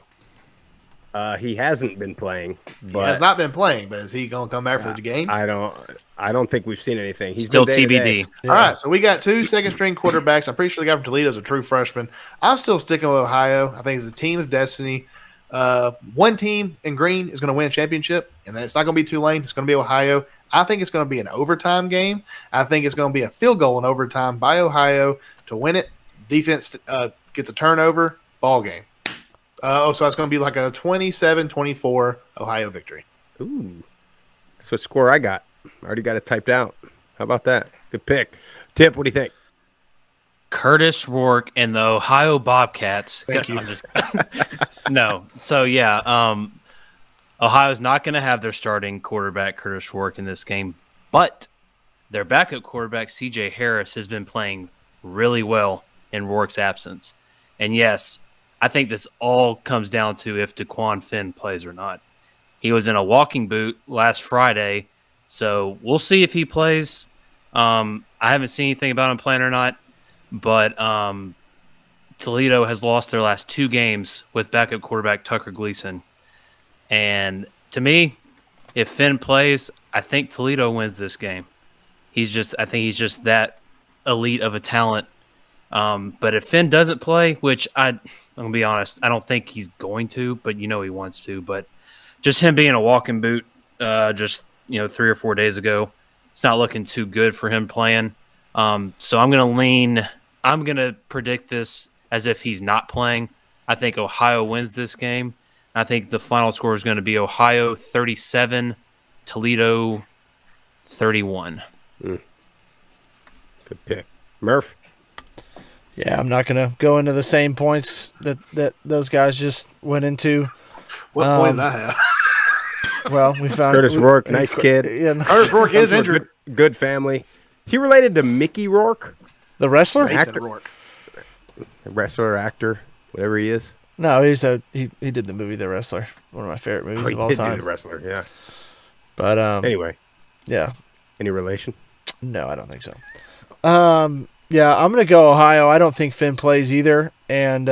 He hasn't been playing. But he has not been playing, but is he going to come back for the game? I don't think we've seen anything. He's still TBD. Yeah. All right, so we got 2 second-string quarterbacks. I'm pretty sure the guy from Toledo is a true freshman. I'm still sticking with Ohio. I think it's a team of destiny. One team in green is going to win a championship, and then it's not going to be Tulane. It's going to be Ohio. I think it's going to be an overtime game. I think it's going to be a field goal in overtime by Ohio to win it. Defense gets a turnover, ball game. So it's going to be like a 27-24 Ohio victory. Ooh, that's what score I got. I already got it typed out. How about that? Good pick. Tip, what do you think? Curtis Rourke and the Ohio Bobcats. Thank you. No. So, yeah, Ohio's not going to have their starting quarterback, Curtis Rourke, in this game, but their backup quarterback, C.J. Harris, has been playing really well in Rourke's absence. And, yes, I think this all comes down to if Daquan Finn plays or not. He was in a walking boot last Friday, so we'll see if he plays. I haven't seen anything about him playing or not, but Toledo has lost their last 2 games with backup quarterback Tucker Gleason. And to me, if Finn plays, I think Toledo wins this game. I think he's just that elite of a talent. But if Finn doesn't play, which I'm going to be honest, I don't think he's going to, but he wants to. But just him being a walking boot 3 or 4 days ago, it's not looking too good for him playing. So I'm going to predict this as if he's not playing. I think Ohio wins this game. I think the final score is going to be Ohio 37, Toledo 31. Good pick. Murph? Yeah, I'm not going to go into the same points that those guys just went into. What point did I have? Well, we found Curtis Rourke, nice kid. Yeah, Curtis Rourke is injured. Good family. He related to Mickey Rourke, the wrestler, Nathan Rourke. wrestler, actor, whatever he is. No, he did the movie The Wrestler, one of my favorite movies of all He did time. do the wrestler, yeah. But Anyway, yeah, any relation? no, I don't think so. Yeah, I'm gonna go Ohio. I don't think Finn plays either, and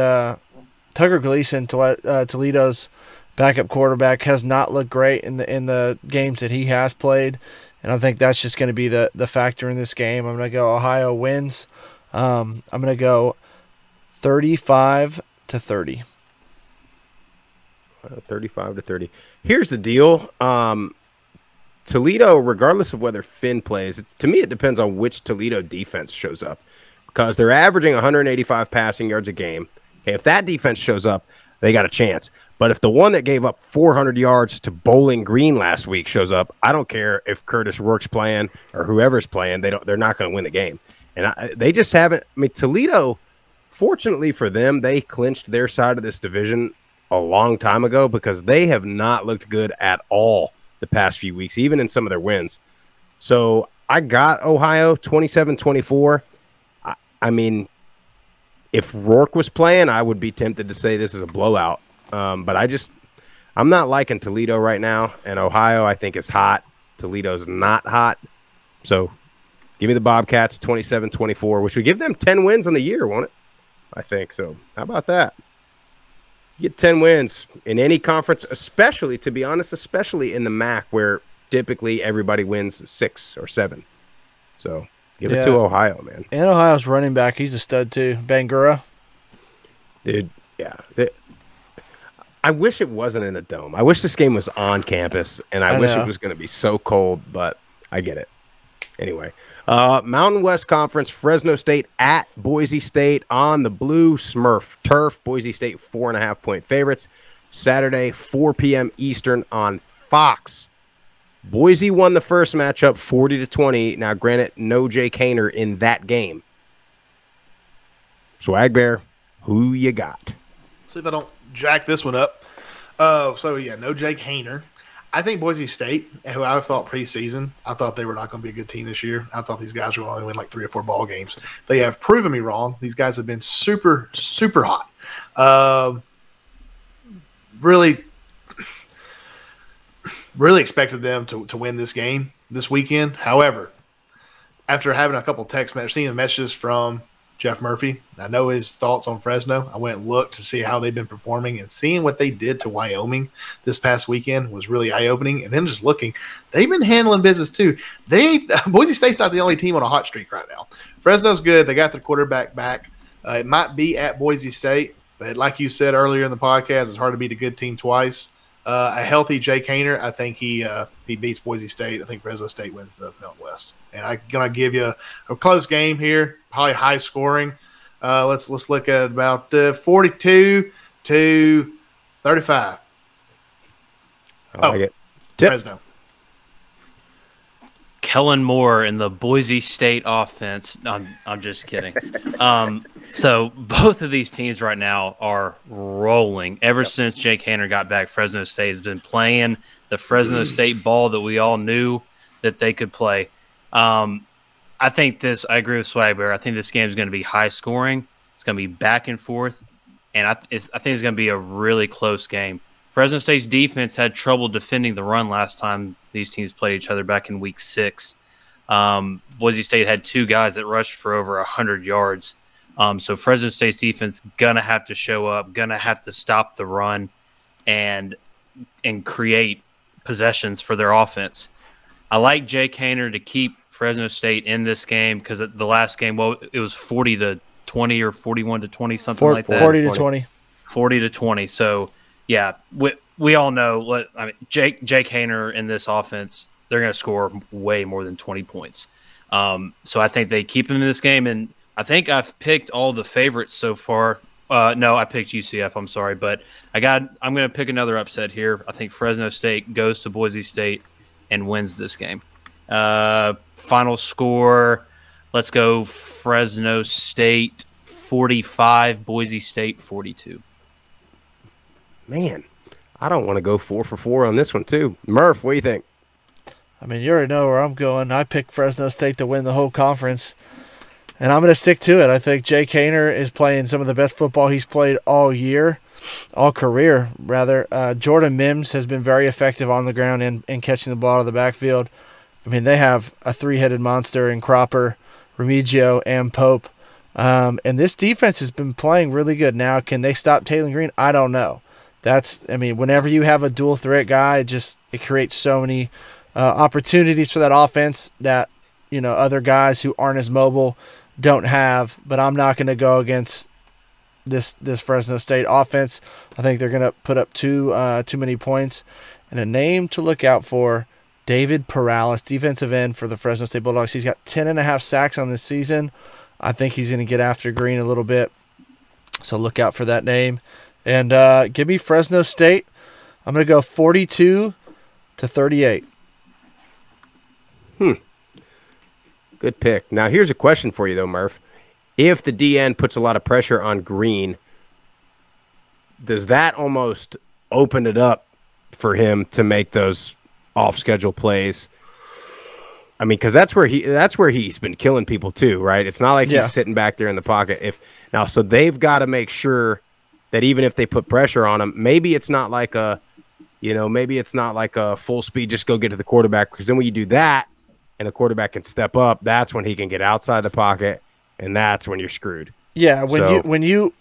Tucker Gleason, Toledo's backup quarterback, has not looked great in the games that he has played, and I think that's just going to be the factor in this game. I'm gonna go Ohio wins. I'm gonna go 35-30. 35-30. Here's the deal. Toledo, regardless of whether Finn plays, to me it depends on which Toledo defense shows up, because they're averaging 185 passing yards a game. If that defense shows up, they got a chance. But if the one that gave up 400 yards to Bowling Green last week shows up, I don't care if Curtis Rourke's playing or whoever's playing. They're not going to win the game. And they just haven't. I mean, Toledo, fortunately for them, they clinched their side of this division a long time ago, because they have not looked good at all the past few weeks, even in some of their wins. So I got Ohio 27-24. I mean, if Rourke was playing, I would be tempted to say this is a blowout. But I'm not liking Toledo right now. And Ohio, I think, is hot. Toledo's not hot. So give me the Bobcats 27-24, which would give them 10 wins on the year, won't it? I think so. How about that? You get 10 wins in any conference, especially, to be honest, especially in the MAC, where typically everybody wins 6 or 7. So give it to Ohio, man. And Ohio's running back, he's a stud too. Bangura. Dude, yeah. I wish it wasn't in a dome. I wish this game was on campus, and I wish it was going to be so cold, but I get it. Anyway, Mountain West Conference, Fresno State at Boise State on the blue Smurf turf. Boise State 4.5-point favorites. Saturday, 4 p.m. Eastern on Fox. Boise won the first matchup 40-20. Now, granted, no Jake Haener in that game. Swag Bear, who you got? See if I don't jack this one up. No Jake Haener. I think Boise State, who I thought preseason, I thought they were not going to be a good team this year. I thought these guys were going to win like 3 or 4 ball games. They have proven me wrong. These guys have been super, super hot. Really expected them to win this game this weekend. However, after having a couple text messages, seeing the messages from Jeff Murphy, I know his thoughts on Fresno. I went and looked to see how they've been performing, and seeing what they did to Wyoming this past weekend was really eye-opening. And then just looking, they've been handling business too. Boise State's not the only team on a hot streak right now. Fresno's good. They got their quarterback back. It might be at Boise State, but like you said earlier in the podcast, it's hard to beat a good team twice. A healthy Jake Haener, I think he beats Boise State. I think Fresno State wins the Mountain West. And I'm going to give you a close game here, probably high scoring. Let's look at about 42-35. I like it. Tip. Fresno. Kellen Moore in the Boise State offense. I'm just kidding. So both of these teams right now are rolling. Ever since Jake Haener got back, Fresno State has been playing the Fresno State ball that we all knew that they could play. I agree with Swagbear. I think this game is going to be high scoring. It's going to be back and forth, and I think it's going to be a really close game. Fresno State's defense had trouble defending the run last time these teams played each other back in week 6. Boise State had 2 guys that rushed for over 100 yards. So Fresno State's defense going to have to show up, going to have to stop the run and create possessions for their offense. I like Jake Haener to keep Fresno State in this game because the last game, it was 40-20 or 41-20, something like that. 40-20. 40-20. So, yeah, we all know. Jake Haener in this offense, they're going to score way more than 20 points. So I think they keep him in this game, and I think I've picked all the favorites so far. No, I picked UCF. I'm sorry, but I'm going to pick another upset here. I think Fresno State goes to Boise State and wins this game. Final score, let's go Fresno State 45, Boise State 42. Man, I don't want to go 4 for 4 on this one too. Murph, what do you think? I mean, you already know where I'm going. I picked Fresno State to win the whole conference, and I'm going to stick to it. I think Jake Haener is playing some of the best football he's played all year, all career, rather. Jordan Mims has been very effective on the ground and catching the ball out of the backfield. I mean, they have a three-headed monster in Cropper, Remigio, and Pope. And this defense has been playing really good. Now, can they stop Taylor Green? I don't know. Whenever you have a dual threat guy, it creates so many opportunities for that offense that, other guys who aren't as mobile don't have. But I'm not going to go against this Fresno State offense. I think they're going to put up too many points. And a name to look out for, David Perales, defensive end for the Fresno State Bulldogs. He's got 10.5 sacks on this season. I think he's going to get after Green a little bit. So look out for that name. And give me Fresno State. I'm going to go 42-38. Good pick. Now, here's a question for you, though, Murph. If the DN puts a lot of pressure on Green, does that almost open it up for him to make those off-schedule plays? I mean, because that's where he's been killing people too, right? It's not like he's sitting back there in the pocket. So they've got to make sure that even if they put pressure on him, maybe it's not like a full speed, just go get to the quarterback. Because then when you do that, and the quarterback can step up, that's when he can get outside the pocket, and that's when you're screwed. Yeah, when the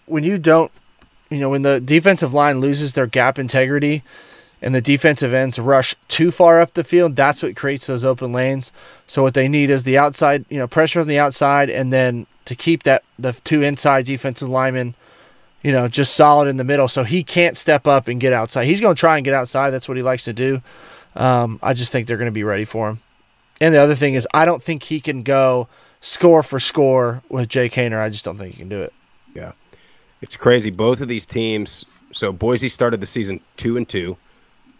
defensive line loses their gap integrity, and the defensive ends rush too far up the field, that's what creates those open lanes. So what they need is the outside, pressure on the outside, and then to keep the two inside defensive linemen, just solid in the middle, so he can't step up and get outside. He's going to try and get outside. That's what he likes to do. I just think they're going to be ready for him. And the other thing is, I don't think he can go score for score with Jake Haener. I just don't think he can do it. Yeah, it's crazy. Both of these teams. So Boise started the season 2-2.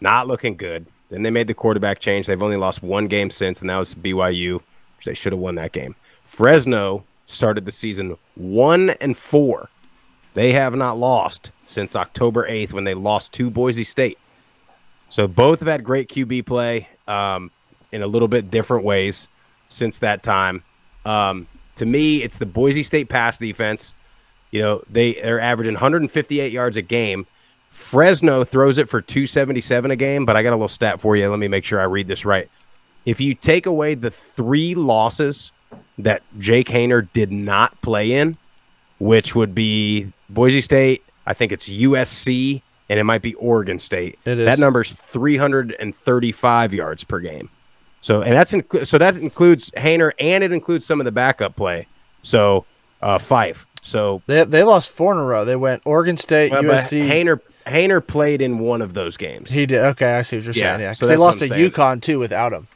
Not looking good. Then they made the quarterback change. They've only lost one game since, and that was BYU, which they should have won that game. Fresno started the season 1-4. They have not lost since October 8th when they lost to Boise State. So both have had great QB play in a little bit different ways since that time. To me, it's the Boise State pass defense. They're averaging 158 yards a game. Fresno throws it for 277 a game, but I got a little stat for you. Let me make sure I read this right. If you take away the 3 losses that Jake Haener did not play in, which would be Boise State, I think it's USC, and it might be Oregon State. It is. That number's 335 yards per game. So that includes Haener, and it includes some of the backup play. So Fife. So they lost 4 in a row. They went Oregon State, USC. Haener played in one of those games. He did. Okay, I see what you're saying. Yeah, because so they lost to UConn too without him.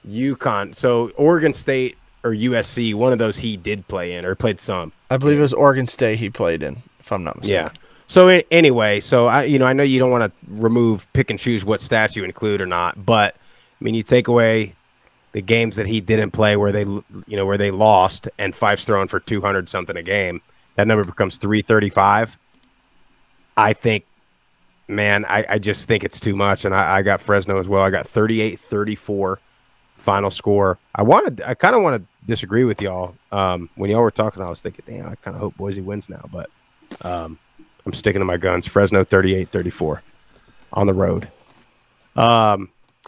UConn. So Oregon State or USC, one of those he did play in or played some. I believe it was Oregon State he played in, if I'm not mistaken. Yeah. So anyway, I know you don't want to pick and choose what stats you include or not, but I mean, you take away the games that he didn't play where they lost, and Fife's throwing for 200 something a game, that number becomes 335. I think, man, I just think it's too much, and I got Fresno as well. I got 38-34 final score. I kind of want to disagree with y'all. When y'all were talking, I was thinking, damn, I kind of hope Boise wins now, but I'm sticking to my guns. Fresno 38-34 on the road.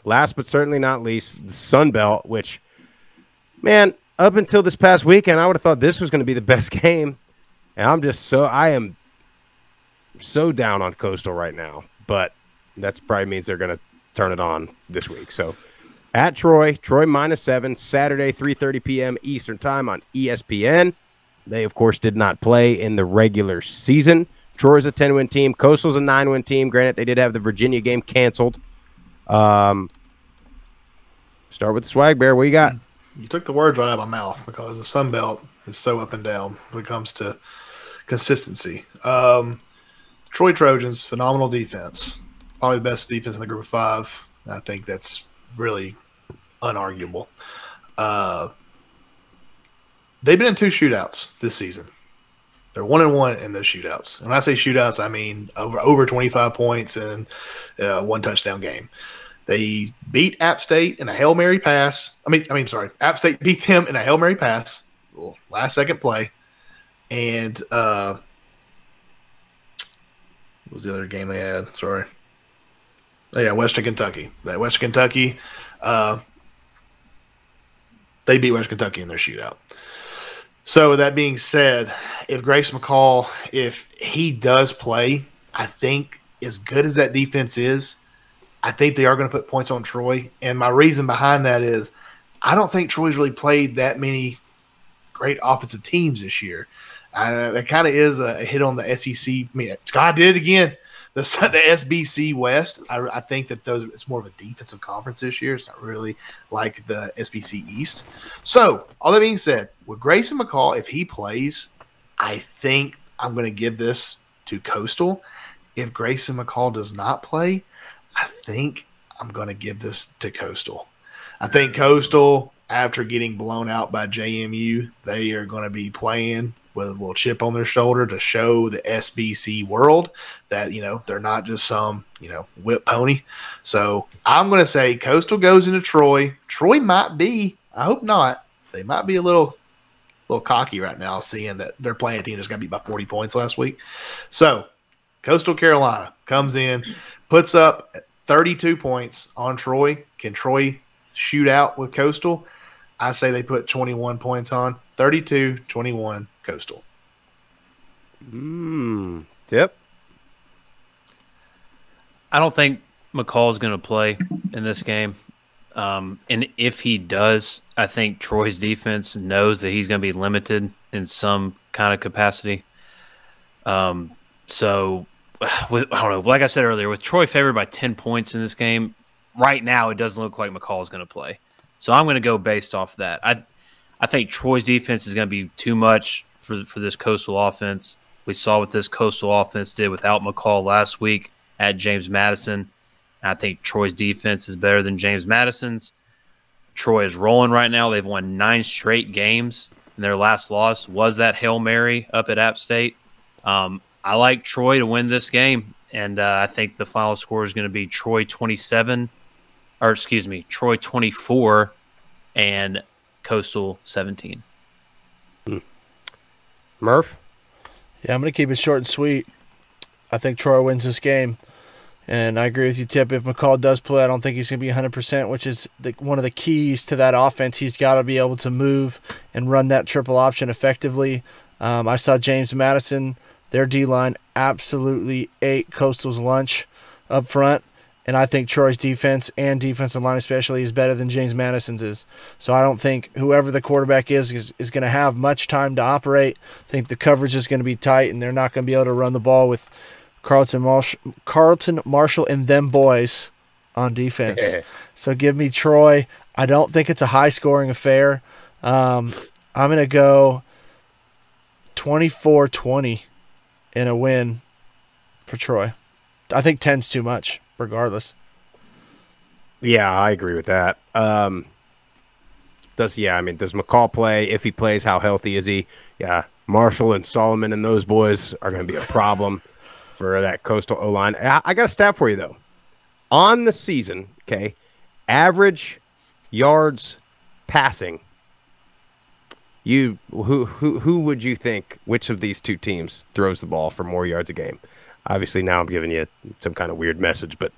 Last but certainly not least, the Sun Belt, which, man, up until this past weekend, I would have thought this was going to be the best game. And I am so down on Coastal right now. But that probably means they're going to turn it on this week. So at Troy -7, Saturday, 3:30 p.m. Eastern Time on ESPN. They, of course, did not play in the regular season. Troy's a 10-win team. Coastal's a 9-win team. Granted, they did have the Virginia game canceled. Start with the Swag Bear. What you got? You took the words right out of my mouth because the Sun Belt is so up and down when it comes to consistency. Troy Trojans, phenomenal defense. Probably the best defense in the group of 5. I think that's really unarguable. They've been in 2 shootouts this season. They're 1-1 in those shootouts. And when I say shootouts, I mean over 25 points and one touchdown game. They beat App State in a Hail Mary pass. App State beat them in a Hail Mary pass, last second play. And what was the other game they had? Sorry. Oh, yeah, Western Kentucky. That Western Kentucky, they beat Western Kentucky in their shootout. So with that being said, if Grayson McCall, if he does play, I think as good as that defense is, I think they are going to put points on Troy. And my reason behind that is I don't think Troy's really played that many great offensive teams this year. That kind of is a hit on the SEC. I mean, Scott did it again. The SBC West, I think that it's more of a defensive conference this year. It's not really like the SBC East. So, all that being said, with Grayson McCall, if he plays, I think I'm going to give this to Coastal. If Grayson McCall does not play, I think I'm going to give this to Coastal. I think Coastal, after getting blown out by JMU, they are going to be playing with a little chip on their shoulder to show the SBC world that, they're not just some, whip pony. So I'm going to say Coastal goes into Troy. Troy might be, I hope not, they might be a little cocky right now, seeing that they're playing a team that's got beat by 40 points last week. So Coastal Carolina comes in, puts up 32 points on Troy. Can Troy shoot out with Coastal? I say they put 21 points on. 32-21 Coastal. Tip? I don't think McCall's going to play in this game. And if he does, I think Troy's defense knows that he's going to be limited in some kind of capacity. I don't know. Like I said earlier, with Troy favored by 10 points in this game, right now it doesn't look like McCall is going to play. So I'm going to go based off that. I think Troy's defense is going to be too much for this Coastal offense. We saw what this Coastal offense did without McCall last week at James Madison. I think Troy's defense is better than James Madison's. Troy is rolling right now. They've won 9 straight games, and their last loss was that Hail Mary up at App State. I like Troy to win this game, and I think the final score is going to be Troy 24 and Coastal 17. Murph? Yeah, I'm going to keep it short and sweet. I think Troy wins this game. And I agree with you, Tip. If McCall does play, I don't think he's going to be 100%, which is one of the keys to that offense. He's got to be able to move and run that triple option effectively. I saw James Madison, their D-line, absolutely ate Coastal's lunch up front. And I think Troy's defense and defensive line especially is better than James Madison's is. So I don't think whoever the quarterback is going to have much time to operate. I think the coverage is going to be tight, and they're not going to be able to run the ball with Carlton Marshall and them boys on defense. So give me Troy. I don't think it's a high-scoring affair. I'm going to go 24-20 in a win for Troy. I think 10's too much. Regardless. Yeah, I agree with that. Does McCall play? If he plays, how healthy is he? Yeah, Marshall and Solomon and those boys are going to be a problem for that Coastal O-line. I got a stat for you, though. On the season, okay, average yards passing, who would you think, which of these two teams throws the ball for more yards a game? Obviously, now I'm giving you some kind of weird message, but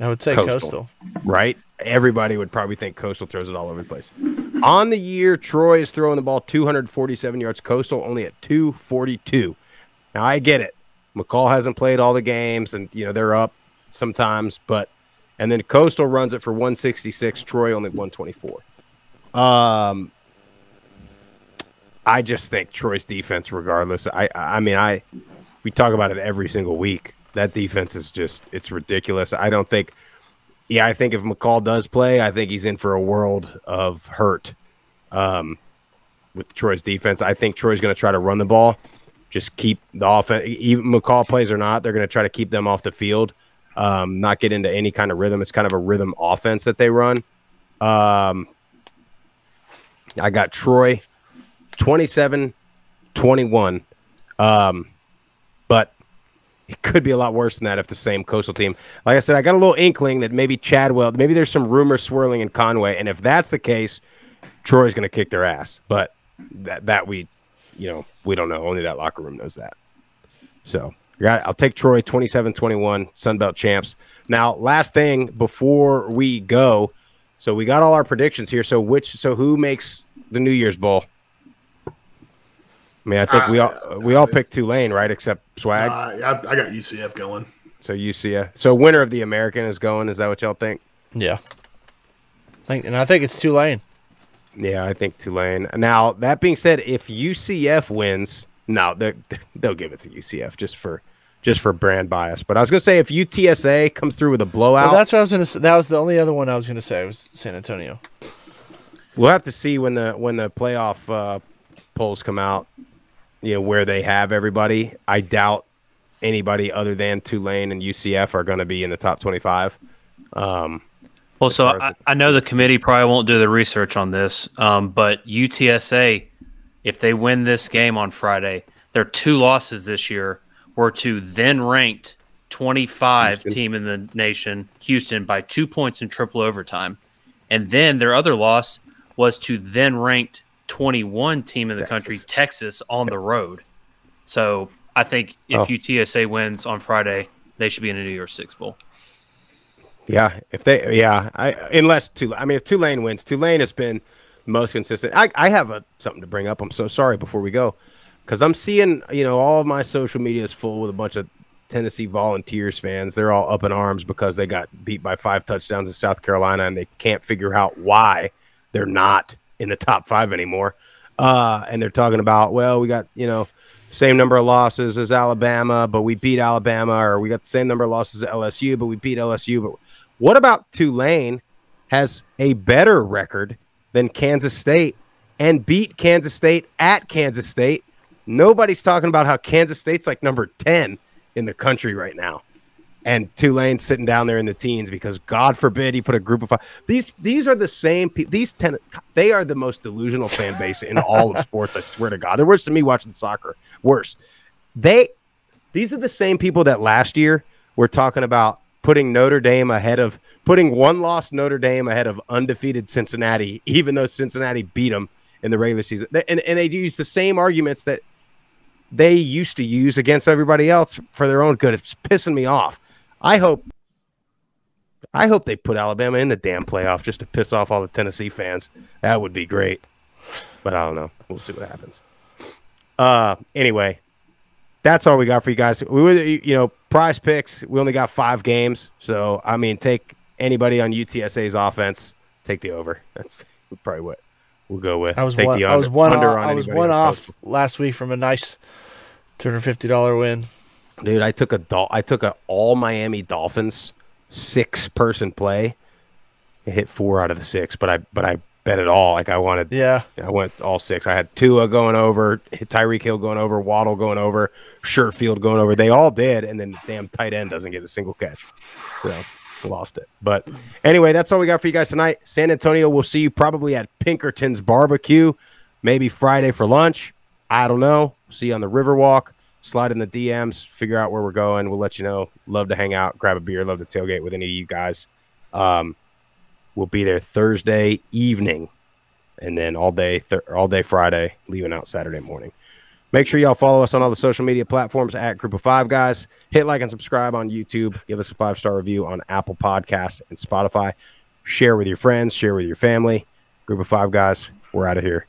I would say Coastal. Right? Everybody would probably think Coastal throws it all over the place. On the year, Troy is throwing the ball 247 yards. Coastal only at 242. Now, I get it. McCall hasn't played all the games, and they're up sometimes, and then Coastal runs it for 166. Troy only 124. I just think Troy's defense, regardless. We talk about it every single week. That defense is it's ridiculous. I think if McCall does play, I think he's in for a world of hurt with Troy's defense. I think Troy's going to try to run the ball, just keep the offense. Even McCall plays or not, they're going to try to keep them off the field, not get into any kind of rhythm. It's kind of a rhythm offense that they run. I got Troy 27-21. But it could be a lot worse than that if the same Coastal team. Like I said, I got a little inkling that maybe Chadwell, maybe there's some rumors swirling in Conway, and if that's the case, Troy's going to kick their ass. But that we don't know. Only that locker room knows that. So I'll take Troy 27-21, Sunbelt champs. Now, last thing before we go, so we got all our predictions here. So who makes the New Year's Bowl? I mean, I think we all picked Tulane, right? Except Swag. I got UCF going. So UCF. So winner of the American is going. Is that what y'all think? Yeah. I think it's Tulane. Yeah, I think Tulane. Now, that being said, if UCF wins, no, they'll give it to UCF just for brand bias. But I was going to say, if UTSA comes through with a blowout. Well, that's what I was going to say. That was the only other one I was going to say was San Antonio. We'll have to see when the playoff polls come out, where they have everybody. I doubt anybody other than Tulane and UCF are going to be in the top 25. Well, so I know the committee probably won't do the research on this, but UTSA, if they win this game on Friday, their 2 losses this year were to then-ranked 25 team in the nation, Houston, by 2 points in triple overtime. And then their other loss was to then-ranked 21 team in the country, Texas, on the road. So I think if UTSA wins on Friday, they should be in a New Year's Six Bowl. Yeah, if Tulane wins, Tulane has been most consistent. I have something to bring up. I'm so sorry before we go, because I'm seeing all of my social media is full with a bunch of Tennessee Volunteers fans. They're all up in arms because they got beat by 5 touchdowns in South Carolina, and they can't figure out why they're not in the top 5 anymore. And they're talking about, well, we got same number of losses as Alabama, but we beat Alabama, or we got the same number of losses as LSU, but we beat LSU. But what about Tulane has a better record than Kansas State and beat Kansas State at Kansas State? Nobody's talking about how Kansas State's like number 10 in the country right now. And Tulane's sitting down there in the teens because, God forbid, he put a group of 5. These are the same people. They are the most delusional fan base in all of sports, I swear to God. They're worse than me watching soccer. Worse. These are the same people that last year were talking about putting one-loss Notre Dame ahead of undefeated Cincinnati, even though Cincinnati beat them in the regular season. And they use the same arguments that they used to use against everybody else for their own good. It's pissing me off. I hope they put Alabama in the damn playoff just to piss off all the Tennessee fans. That would be great. But I don't know. We'll see what happens. Anyway, that's all we got for you guys. Prize picks, we only got 5 games. So, I mean, take anybody on UTSA's offense, take the over. That's probably what we'll go with. I was one off last week from a nice $250 win. Dude, I took a all Miami Dolphins 6-person play. I hit 4 out of the 6, but I bet it all. Like I went all 6. I had Tua going over, Tyreek Hill going over, Waddle going over, Sherfield going over. They all did, and then the damn tight end doesn't get a single catch. So lost it. But anyway, that's all we got for you guys tonight. San Antonio, we'll see you probably at Pinkerton's Barbecue, maybe Friday for lunch. I don't know. See you on the Riverwalk. Slide in the DMs, figure out where we're going. We'll let you know. Love to hang out, grab a beer, love to tailgate with any of you guys. We'll be there Thursday evening, and then all day Friday, leaving out Saturday morning. Make sure y'all follow us on all the social media platforms at Group of 5 Guys. Hit like and subscribe on YouTube. Give us a 5-star review on Apple Podcasts and Spotify. Share with your friends. Share with your family. Group of 5 Guys. We're out of here.